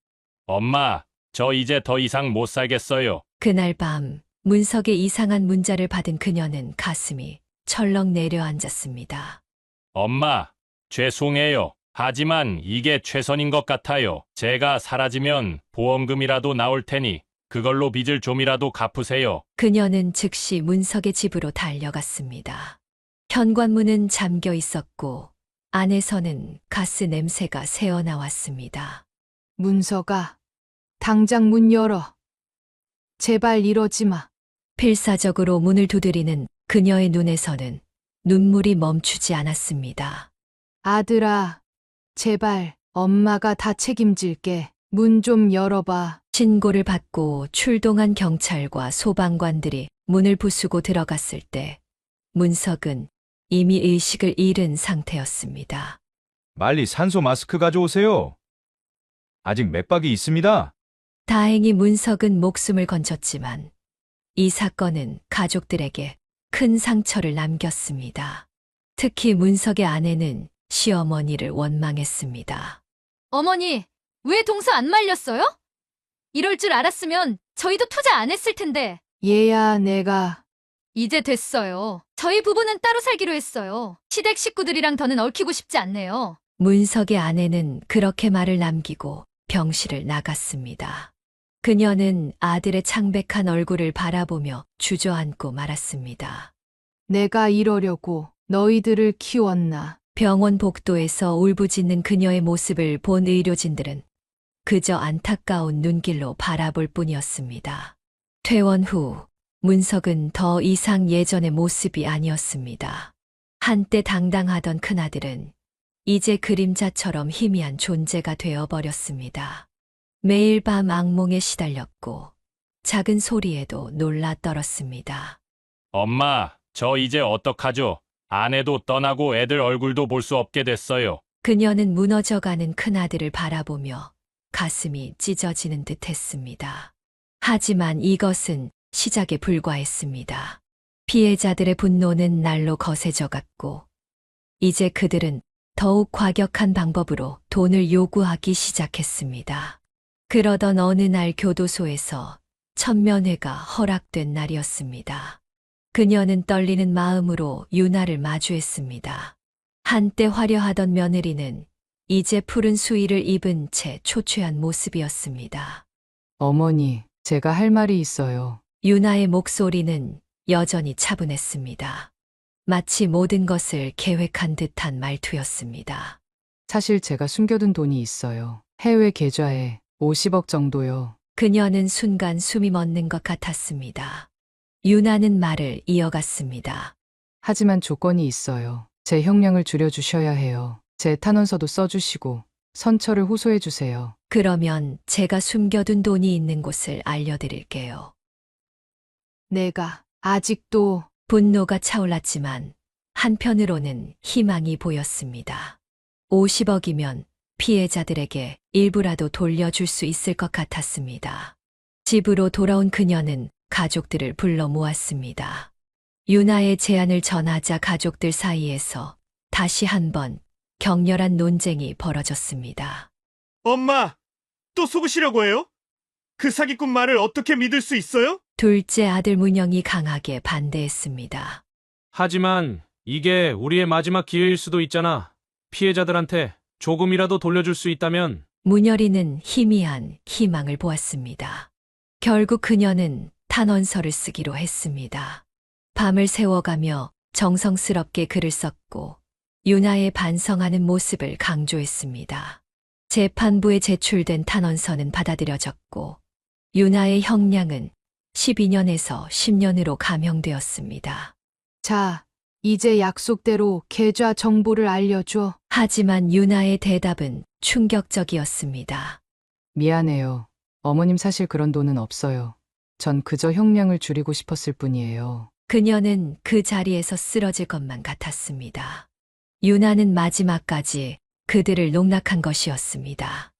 엄마, 저 이제 더 이상 못 살겠어요. 그날 밤 문석의 이상한 문자를 받은 그녀는 가슴이 철렁 내려앉았습니다. 엄마, 죄송해요. 하지만 이게 최선인 것 같아요. 제가 사라지면 보험금이라도 나올 테니 그걸로 빚을 좀이라도 갚으세요. 그녀는 즉시 문석의 집으로 달려갔습니다. 현관문은 잠겨 있었고 안에서는 가스 냄새가 새어나왔습니다. 문석아, 당장 문 열어. 제발 이러지 마. 필사적으로 문을 두드리는 그녀의 눈에서는 눈물이 멈추지 않았습니다. 아들아, 제발 엄마가 다 책임질게. 문 좀 열어봐. 신고를 받고 출동한 경찰과 소방관들이 문을 부수고 들어갔을 때 문석은 이미 의식을 잃은 상태였습니다. 빨리 산소 마스크 가져오세요. 아직 맥박이 있습니다. 다행히 문석은 목숨을 건졌지만 이 사건은 가족들에게 큰 상처를 남겼습니다. 특히 문석의 아내는 시어머니를 원망했습니다. 어머니, 왜 동서 안 말렸어요? 이럴 줄 알았으면 저희도 투자 안 했을 텐데. 얘야, 내가 이제 됐어요. 저희 부부는 따로 살기로 했어요. 시댁 식구들이랑 더는 얽히고 싶지 않네요. 문석의 아내는 그렇게 말을 남기고 병실을 나갔습니다. 그녀는 아들의 창백한 얼굴을 바라보며 주저앉고 말았습니다. 내가 이러려고 너희들을 키웠나? 병원 복도에서 울부짖는 그녀의 모습을 본 의료진들은 그저 안타까운 눈길로 바라볼 뿐이었습니다. 퇴원 후 문석은 더 이상 예전의 모습이 아니었습니다. 한때 당당하던 큰아들은 이제 그림자처럼 희미한 존재가 되어버렸습니다. 매일 밤 악몽에 시달렸고 작은 소리에도 놀라 떨었습니다. 엄마, 저 이제 어떡하죠? 아내도 떠나고 애들 얼굴도 볼 수 없게 됐어요. 그녀는 무너져가는 큰아들을 바라보며 가슴이 찢어지는 듯 했습니다. 하지만 이것은 시작에 불과했습니다. 피해자들의 분노는 날로 거세져 갔고 이제 그들은 더욱 과격한 방법으로 돈을 요구하기 시작했습니다. 그러던 어느 날 교도소에서 천면회가 허락된 날이었습니다. 그녀는 떨리는 마음으로 유나를 마주했습니다. 한때 화려하던 며느리는 이제 푸른 수의를 입은 채 초췌한 모습이었습니다. 어머니, 제가 할 말이 있어요. 유나의 목소리는 여전히 차분했습니다. 마치 모든 것을 계획한 듯한 말투였습니다. 사실 제가 숨겨둔 돈이 있어요. 해외 계좌에 50억 정도요. 그녀는 순간 숨이 멎는 것 같았습니다. 유나는 말을 이어갔습니다. 하지만 조건이 있어요. 제 형량을 줄여주셔야 해요. 제 탄원서도 써주시고 선처를 호소해주세요. 그러면 제가 숨겨둔 돈이 있는 곳을 알려드릴게요. 내가 아직도 분노가 차올랐지만 한편으로는 희망이 보였습니다. 50억이면 피해자들에게 일부라도 돌려줄 수 있을 것 같았습니다. 집으로 돌아온 그녀는 가족들을 불러 모았습니다. 유나의 제안을 전하자 가족들 사이에서 다시 한번 격렬한 논쟁이 벌어졌습니다. 엄마, 또 속으시려고 해요? 그 사기꾼 말을 어떻게 믿을 수 있어요? 둘째 아들 문영이 강하게 반대했습니다. 하지만 이게 우리의 마지막 기회일 수도 있잖아. 피해자들한테 조금이라도 돌려줄 수 있다면. 문열이는 희미한 희망을 보았습니다. 결국 그녀는 탄원서를 쓰기로 했습니다. 밤을 새워가며 정성스럽게 글을 썼고 유나의 반성하는 모습을 강조했습니다. 재판부에 제출된 탄원서는 받아들여졌고 유나의 형량은 12년에서 10년으로 감형되었습니다. 자, 이제 약속대로 계좌 정보를 알려줘. 하지만 유나의 대답은 충격적이었습니다. 미안해요. 어머님 사실 그런 돈은 없어요. 전 그저 형량을 줄이고 싶었을 뿐이에요. 그녀는 그 자리에서 쓰러질 것만 같았습니다. 유나는 마지막까지 그들을 농락한 것이었습니다.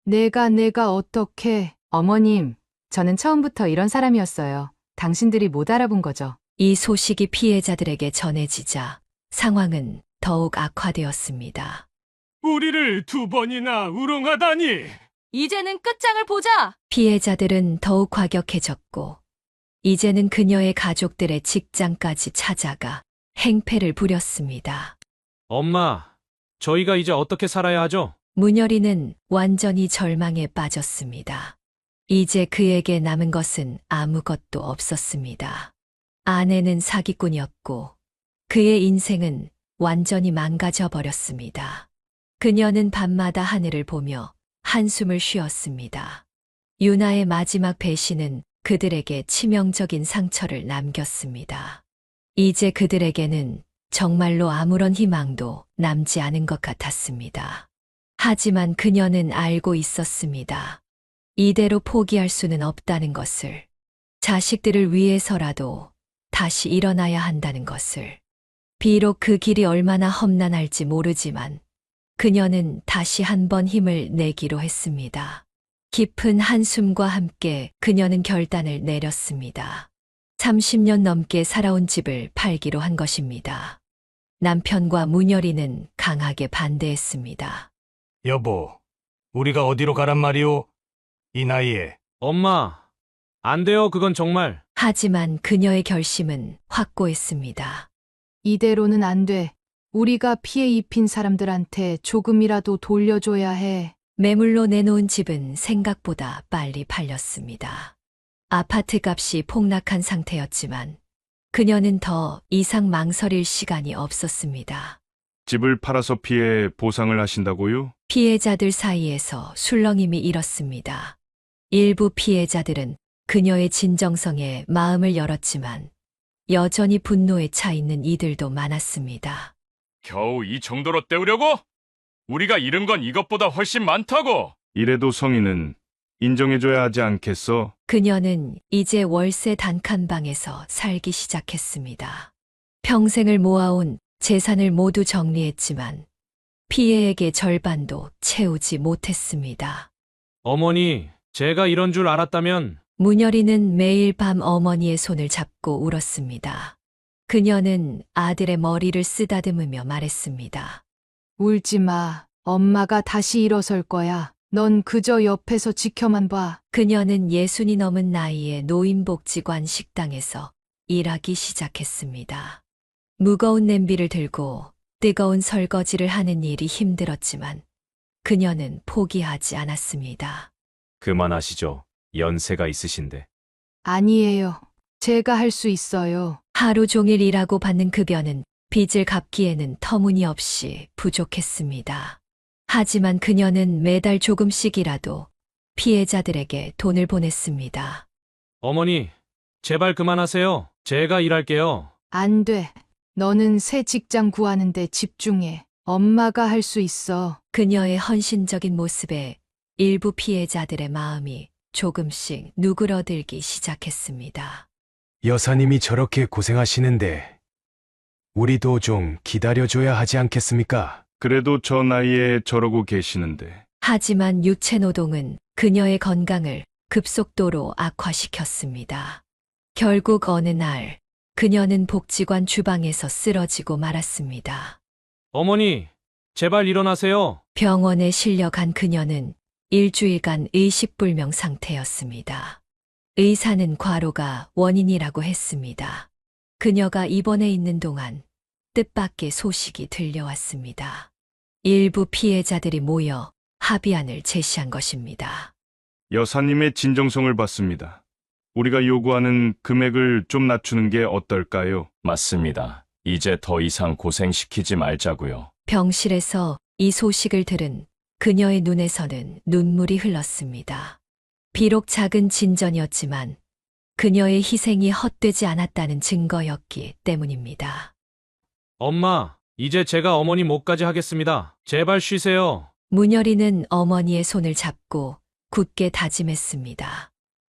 내가 어떻게... 어머님, 저는 처음부터 이런 사람이었어요. 당신들이 못 알아본 거죠. 이 소식이 피해자들에게 전해지자 상황은 더욱 악화되었습니다. 우리를 2번이나 우롱하다니! 이제는 끝장을 보자! 피해자들은 더욱 과격해졌고 이제는 그녀의 가족들의 직장까지 찾아가 행패를 부렸습니다. 엄마, 저희가 이제 어떻게 살아야 하죠? 문열이는 완전히 절망에 빠졌습니다. 이제 그에게 남은 것은 아무것도 없었습니다. 아내는 사기꾼이었고 그의 인생은 완전히 망가져 버렸습니다. 그녀는 밤마다 하늘을 보며 한숨을 쉬었습니다. 유나의 마지막 배신은 그들에게 치명적인 상처를 남겼습니다. 이제 그들에게는 정말로 아무런 희망도 남지 않은 것 같았습니다. 하지만 그녀는 알고 있었습니다. 이대로 포기할 수는 없다는 것을. 자식들을 위해서라도 다시 일어나야 한다는 것을. 비록 그 길이 얼마나 험난할지 모르지만 그녀는 다시 한번 힘을 내기로 했습니다. 깊은 한숨과 함께 그녀는 결단을 내렸습니다. 30년 넘게 살아온 집을 팔기로 한 것입니다. 남편과 문열이는 강하게 반대했습니다. 여보, 우리가 어디로 가란 말이오? 이 나이에. 엄마, 안 돼요. 그건 정말. 하지만 그녀의 결심은 확고했습니다. 이대로는 안 돼. 우리가 피해 입힌 사람들한테 조금이라도 돌려줘야 해. 매물로 내놓은 집은 생각보다 빨리 팔렸습니다. 아파트 값이 폭락한 상태였지만 그녀는 더 이상 망설일 시간이 없었습니다. 집을 팔아서 피해 보상을 하신다고요? 피해자들 사이에서 술렁임이 일었습니다. 일부 피해자들은 그녀의 진정성에 마음을 열었지만 여전히 분노에 차 있는 이들도 많았습니다. 겨우 이 정도로 때우려고? 우리가 잃은 건 이것보다 훨씬 많다고! 이래도 성인은 인정해줘야 하지 않겠어? 그녀는 이제 월세 단칸방에서 살기 시작했습니다. 평생을 모아온 재산을 모두 정리했지만 피해액의 절반도 채우지 못했습니다. 어머니, 제가 이런 줄 알았다면. 문열이는 매일 밤 어머니의 손을 잡고 울었습니다. 그녀는 아들의 머리를 쓰다듬으며 말했습니다. 울지 마. 엄마가 다시 일어설 거야. 넌 그저 옆에서 지켜만 봐. 그녀는 60이 넘은 나이에 노인복지관 식당에서 일하기 시작했습니다. 무거운 냄비를 들고 뜨거운 설거지를 하는 일이 힘들었지만 그녀는 포기하지 않았습니다. 그만하시죠. 연세가 있으신데. 아니에요. 제가 할 수 있어요. 하루 종일 일하고 받는 급여는 빚을 갚기에는 터무니없이 부족했습니다. 하지만 그녀는 매달 조금씩이라도 피해자들에게 돈을 보냈습니다. 어머니, 제발 그만하세요. 제가 일할게요. 안 돼. 너는 새 직장 구하는데 집중해. 엄마가 할 수 있어. 그녀의 헌신적인 모습에 일부 피해자들의 마음이 조금씩 누그러들기 시작했습니다. 여사님이 저렇게 고생하시는데 우리도 좀 기다려줘야 하지 않겠습니까? 그래도 저 나이에 저러고 계시는데. 하지만 육체노동은 그녀의 건강을 급속도로 악화시켰습니다. 결국 어느 날 그녀는 복지관 주방에서 쓰러지고 말았습니다. 어머니, 제발 일어나세요. 병원에 실려간 그녀는 일주일간 의식불명 상태였습니다. 의사는 과로가 원인이라고 했습니다. 그녀가 입원해 있는 동안 뜻밖의 소식이 들려왔습니다. 일부 피해자들이 모여 합의안을 제시한 것입니다. 여사님의 진정성을 봤습니다. 우리가 요구하는 금액을 좀 낮추는 게 어떨까요? 맞습니다. 이제 더 이상 고생시키지 말자고요. 병실에서 이 소식을 들은 그녀의 눈에서는 눈물이 흘렀습니다. 비록 작은 진전이었지만 그녀의 희생이 헛되지 않았다는 증거였기 때문입니다. 엄마, 이제 제가 어머니 목까지 하겠습니다. 제발 쉬세요. 문열이는 어머니의 손을 잡고 굳게 다짐했습니다.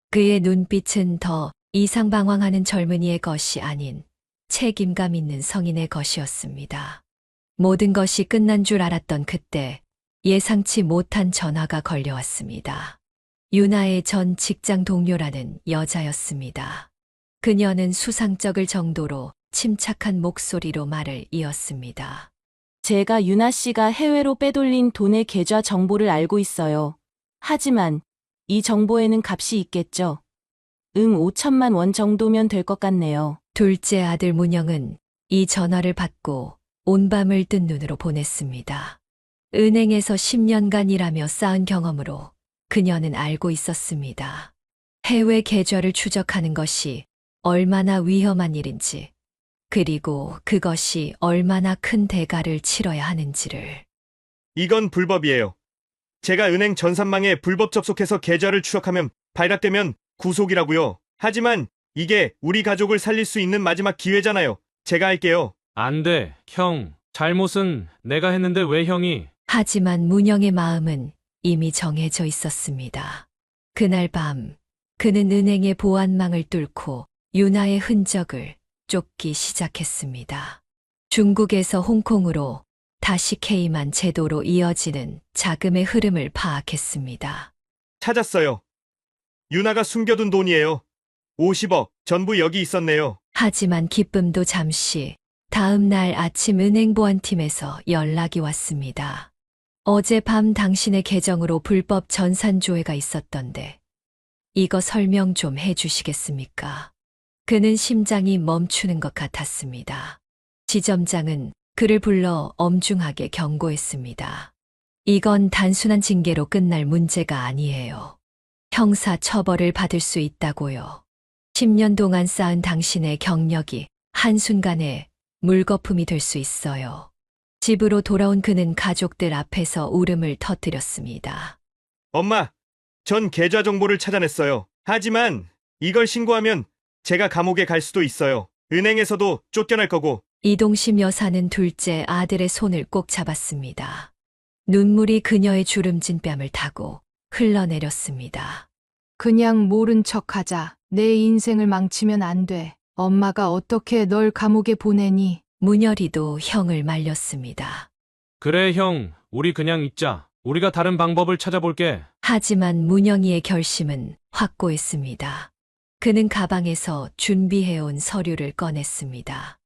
그의 눈빛은 더 이상 방황하는 젊은이의 것이 아닌 책임감 있는 성인의 것이었습니다. 모든 것이 끝난 줄 알았던 그때 예상치 못한 전화가 걸려왔습니다. 유나의 전 직장 동료라는 여자였습니다. 그녀는 수상쩍을 정도로 침착한 목소리로 말을 이었습니다. 제가 유나 씨가 해외로 빼돌린 돈의 계좌 정보를 알고 있어요. 하지만 이 정보에는 값이 있겠죠. 5천만 원 정도면 될 것 같네요. 둘째 아들 문영은 이 전화를 받고 온 밤을 뜬 눈으로 보냈습니다. 은행에서 10년간 일하며 쌓은 경험으로 그녀는 알고 있었습니다. 해외 계좌를 추적하는 것이 얼마나 위험한 일인지, 그리고 그것이 얼마나 큰 대가를 치러야 하는지를. 이건 불법이에요. 제가 은행 전산망에 불법 접속해서 계좌를 추적하면 발각되면 구속이라고요. 하지만 이게 우리 가족을 살릴 수 있는 마지막 기회잖아요. 제가 할게요. 안 돼, 형. 잘못은 내가 했는데 왜 형이? 하지만 문영의 마음은 이미 정해져 있었습니다. 그날 밤 그는 은행의 보안망을 뚫고 유나의 흔적을 쫓기 시작했습니다. 중국에서 홍콩으로 다시 K만 제도로 이어지는 자금의 흐름을 파악했습니다. 찾았어요. 유나가 숨겨둔 돈이에요. 50억, 전부 여기 있었네요. 하지만 기쁨도 잠시, 다음 날 아침 은행 보안팀에서 연락이 왔습니다. 어젯밤 당신의 계정으로 불법 전산 조회가 있었던데, 이거 설명 좀 해주시겠습니까? 그는 심장이 멈추는 것 같았습니다. 지점장은 그를 불러 엄중하게 경고했습니다. 이건 단순한 징계로 끝날 문제가 아니에요. 형사 처벌을 받을 수 있다고요. 10년 동안 쌓은 당신의 경력이 한순간에 물거품이 될 수 있어요. 집으로 돌아온 그는 가족들 앞에서 울음을 터뜨렸습니다. 엄마, 전 계좌 정보를 찾아냈어요. 하지만 이걸 신고하면 제가 감옥에 갈 수도 있어요. 은행에서도 쫓겨날 거고. 이동심 여사는 둘째 아들의 손을 꼭 잡았습니다. 눈물이 그녀의 주름진 뺨을 타고 흘러내렸습니다. 그냥 모른 척하자. 내 인생을 망치면 안 돼. 엄마가 어떻게 널 감옥에 보내니? 문열이도 형을 말렸습니다. 그래, 형. 우리 그냥 있자. 우리가 다른 방법을 찾아볼게. 하지만 문영이의 결심은 확고했습니다. 그는 가방에서 준비해온 서류를 꺼냈습니다.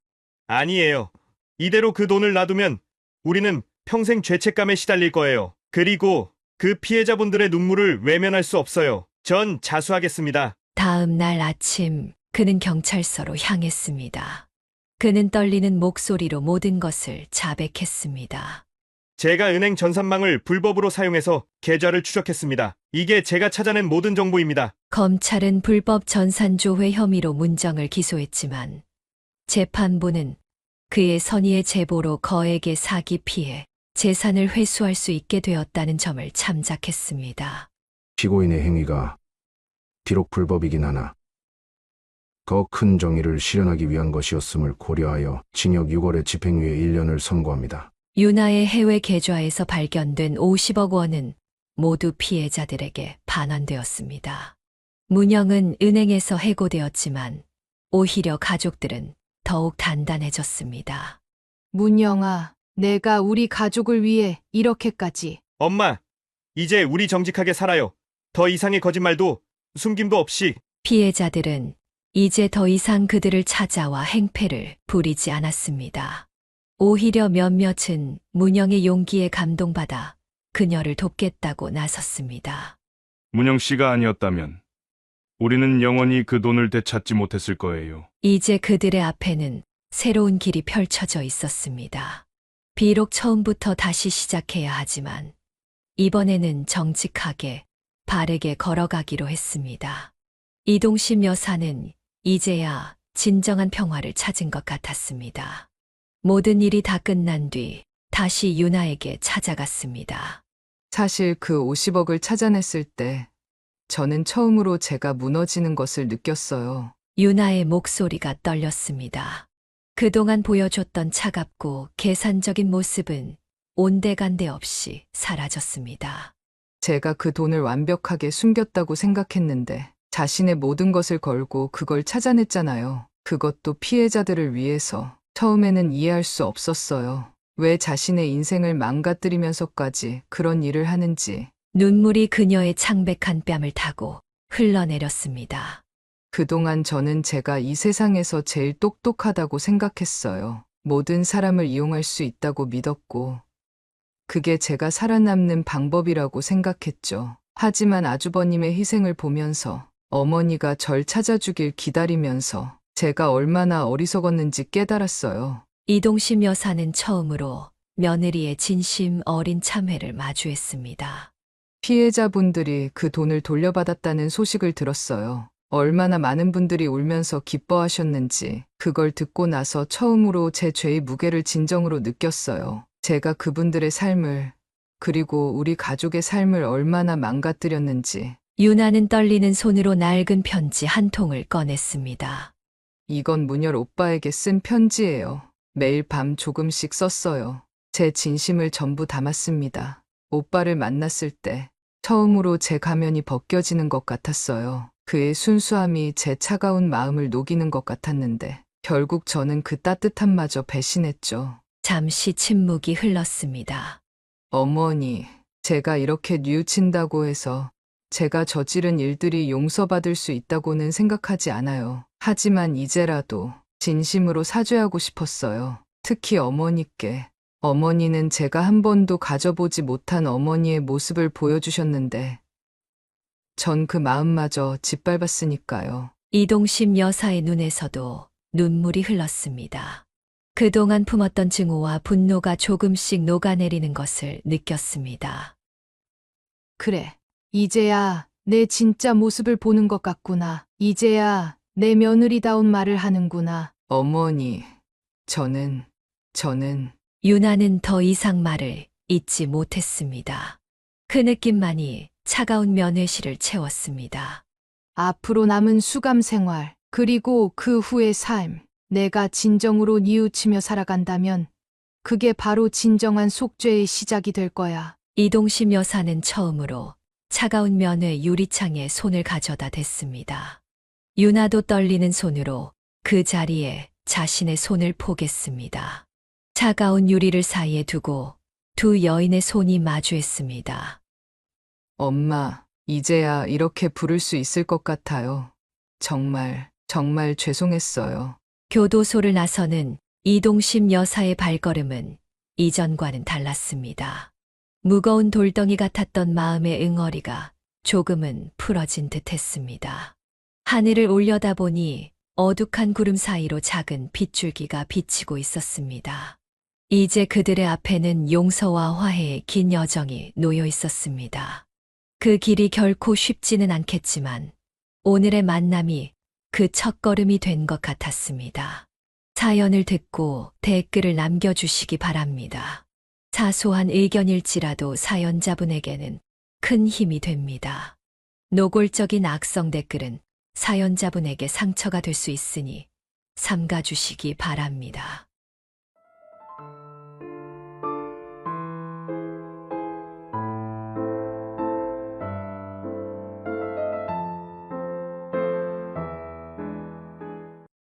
아니에요. 이대로 그 돈을 놔두면 우리는 평생 죄책감에 시달릴 거예요. 그리고 그 피해자분들의 눈물을 외면할 수 없어요. 전 자수하겠습니다. 다음 날 아침 그는 경찰서로 향했습니다. 그는 떨리는 목소리로 모든 것을 자백했습니다. 제가 은행 전산망을 불법으로 사용해서 계좌를 추적했습니다. 이게 제가 찾아낸 모든 정보입니다. 검찰은 불법 전산조회 혐의로 문정을 기소했지만 재판부는 그의 선의의 제보로 거액의 사기 피해, 재산을 회수할 수 있게 되었다는 점을 참작했습니다. 피고인의 행위가 비록 불법이긴 하나 더 큰 정의를 실현하기 위한 것이었음을 고려하여 징역 6월에 집행유예 1년을 선고합니다. 유나의 해외 계좌에서 발견된 50억 원은 모두 피해자들에게 반환되었습니다. 문영은 은행에서 해고되었지만 오히려 가족들은 더욱 단단해졌습니다. 문영아, 내가 우리 가족을 위해 이렇게까지. 엄마, 이제 우리 정직하게 살아요. 더 이상의 거짓말도 숨김도 없이. 피해자들은 이제 더 이상 그들을 찾아와 행패를 부리지 않았습니다. 오히려 몇몇은 문영의 용기에 감동받아 그녀를 돕겠다고 나섰습니다. 문영 씨가 아니었다면 우리는 영원히 그 돈을 되찾지 못했을 거예요. 이제 그들의 앞에는 새로운 길이 펼쳐져 있었습니다. 비록 처음부터 다시 시작해야 하지만 이번에는 정직하게 바르게 걸어가기로 했습니다. 이동심 여사는 이제야 진정한 평화를 찾은 것 같았습니다. 모든 일이 다 끝난 뒤 다시 유나에게 찾아갔습니다. 사실 그 50억을 찾아냈을 때 저는 처음으로 제가 무너지는 것을 느꼈어요. 유나의 목소리가 떨렸습니다. 그동안 보여줬던 차갑고 계산적인 모습은 온데간데 없이 사라졌습니다. 제가 그 돈을 완벽하게 숨겼다고 생각했는데 자신의 모든 것을 걸고 그걸 찾아냈잖아요. 그것도 피해자들을 위해서. 처음에는 이해할 수 없었어요. 왜 자신의 인생을 망가뜨리면서까지 그런 일을 하는지. 눈물이 그녀의 창백한 뺨을 타고 흘러내렸습니다. 그동안 저는 제가 이 세상에서 제일 똑똑하다고 생각했어요. 모든 사람을 이용할 수 있다고 믿었고, 그게 제가 살아남는 방법이라고 생각했죠. 하지만 아주버님의 희생을 보면서, 어머니가 절 찾아주길 기다리면서 제가 얼마나 어리석었는지 깨달았어요. 이동심 여사는 처음으로 며느리의 진심 어린 참회를 마주했습니다. 피해자분들이 그 돈을 돌려받았다는 소식을 들었어요. 얼마나 많은 분들이 울면서 기뻐하셨는지 그걸 듣고 나서 처음으로 제 죄의 무게를 진정으로 느꼈어요. 제가 그분들의 삶을, 그리고 우리 가족의 삶을 얼마나 망가뜨렸는지. 유나는 떨리는 손으로 낡은 편지 한 통을 꺼냈습니다. 이건 문열 오빠에게 쓴 편지예요. 매일 밤 조금씩 썼어요. 제 진심을 전부 담았습니다. 오빠를 만났을 때 처음으로 제 가면이 벗겨지는 것 같았어요. 그의 순수함이 제 차가운 마음을 녹이는 것 같았는데 결국 저는 그 따뜻함마저 배신했죠. 잠시 침묵이 흘렀습니다. 어머니, 제가 이렇게 뉘우친다고 해서 제가 저지른 일들이 용서받을 수 있다고는 생각하지 않아요. 하지만 이제라도 진심으로 사죄하고 싶었어요. 특히 어머니께. 어머니는 제가 한 번도 가져보지 못한 어머니의 모습을 보여주셨는데 전 그 마음마저 짓밟았으니까요. 이동심 여사의 눈에서도 눈물이 흘렀습니다. 그동안 품었던 증오와 분노가 조금씩 녹아내리는 것을 느꼈습니다. 그래. 이제야 내 진짜 모습을 보는 것 같구나. 이제야 내 며느리다운 말을 하는구나. 어머니, 저는 유나는 더 이상 말을 잇지 못했습니다. 그 느낌만이 차가운 면회실을 채웠습니다. 앞으로 남은 수감 생활, 그리고 그 후의 삶, 내가 진정으로 뉘우치며 살아간다면 그게 바로 진정한 속죄의 시작이 될 거야. 이동심 여사는 처음으로 차가운 면회 유리창에 손을 가져다 댔습니다. 유나도 떨리는 손으로 그 자리에 자신의 손을 포겠습니다. 차가운 유리를 사이에 두고 두 여인의 손이 마주했습니다. 엄마, 이제야 이렇게 부를 수 있을 것 같아요. 정말 죄송했어요. 교도소를 나서는 이동심 여사의 발걸음은 이전과는 달랐습니다. 무거운 돌덩이 같았던 마음의 응어리가 조금은 풀어진 듯 했습니다. 하늘을 올려다보니 어둑한 구름 사이로 작은 빗줄기가 비치고 있었습니다. 이제 그들의 앞에는 용서와 화해의 긴 여정이 놓여 있었습니다. 그 길이 결코 쉽지는 않겠지만 오늘의 만남이 그 첫걸음이 된 것 같았습니다. 사연을 듣고 댓글을 남겨주시기 바랍니다. 사소한 의견일지라도 사연자분에게는 큰 힘이 됩니다. 노골적인 악성 댓글은 사연자분에게 상처가 될 수 있으니 삼가주시기 바랍니다.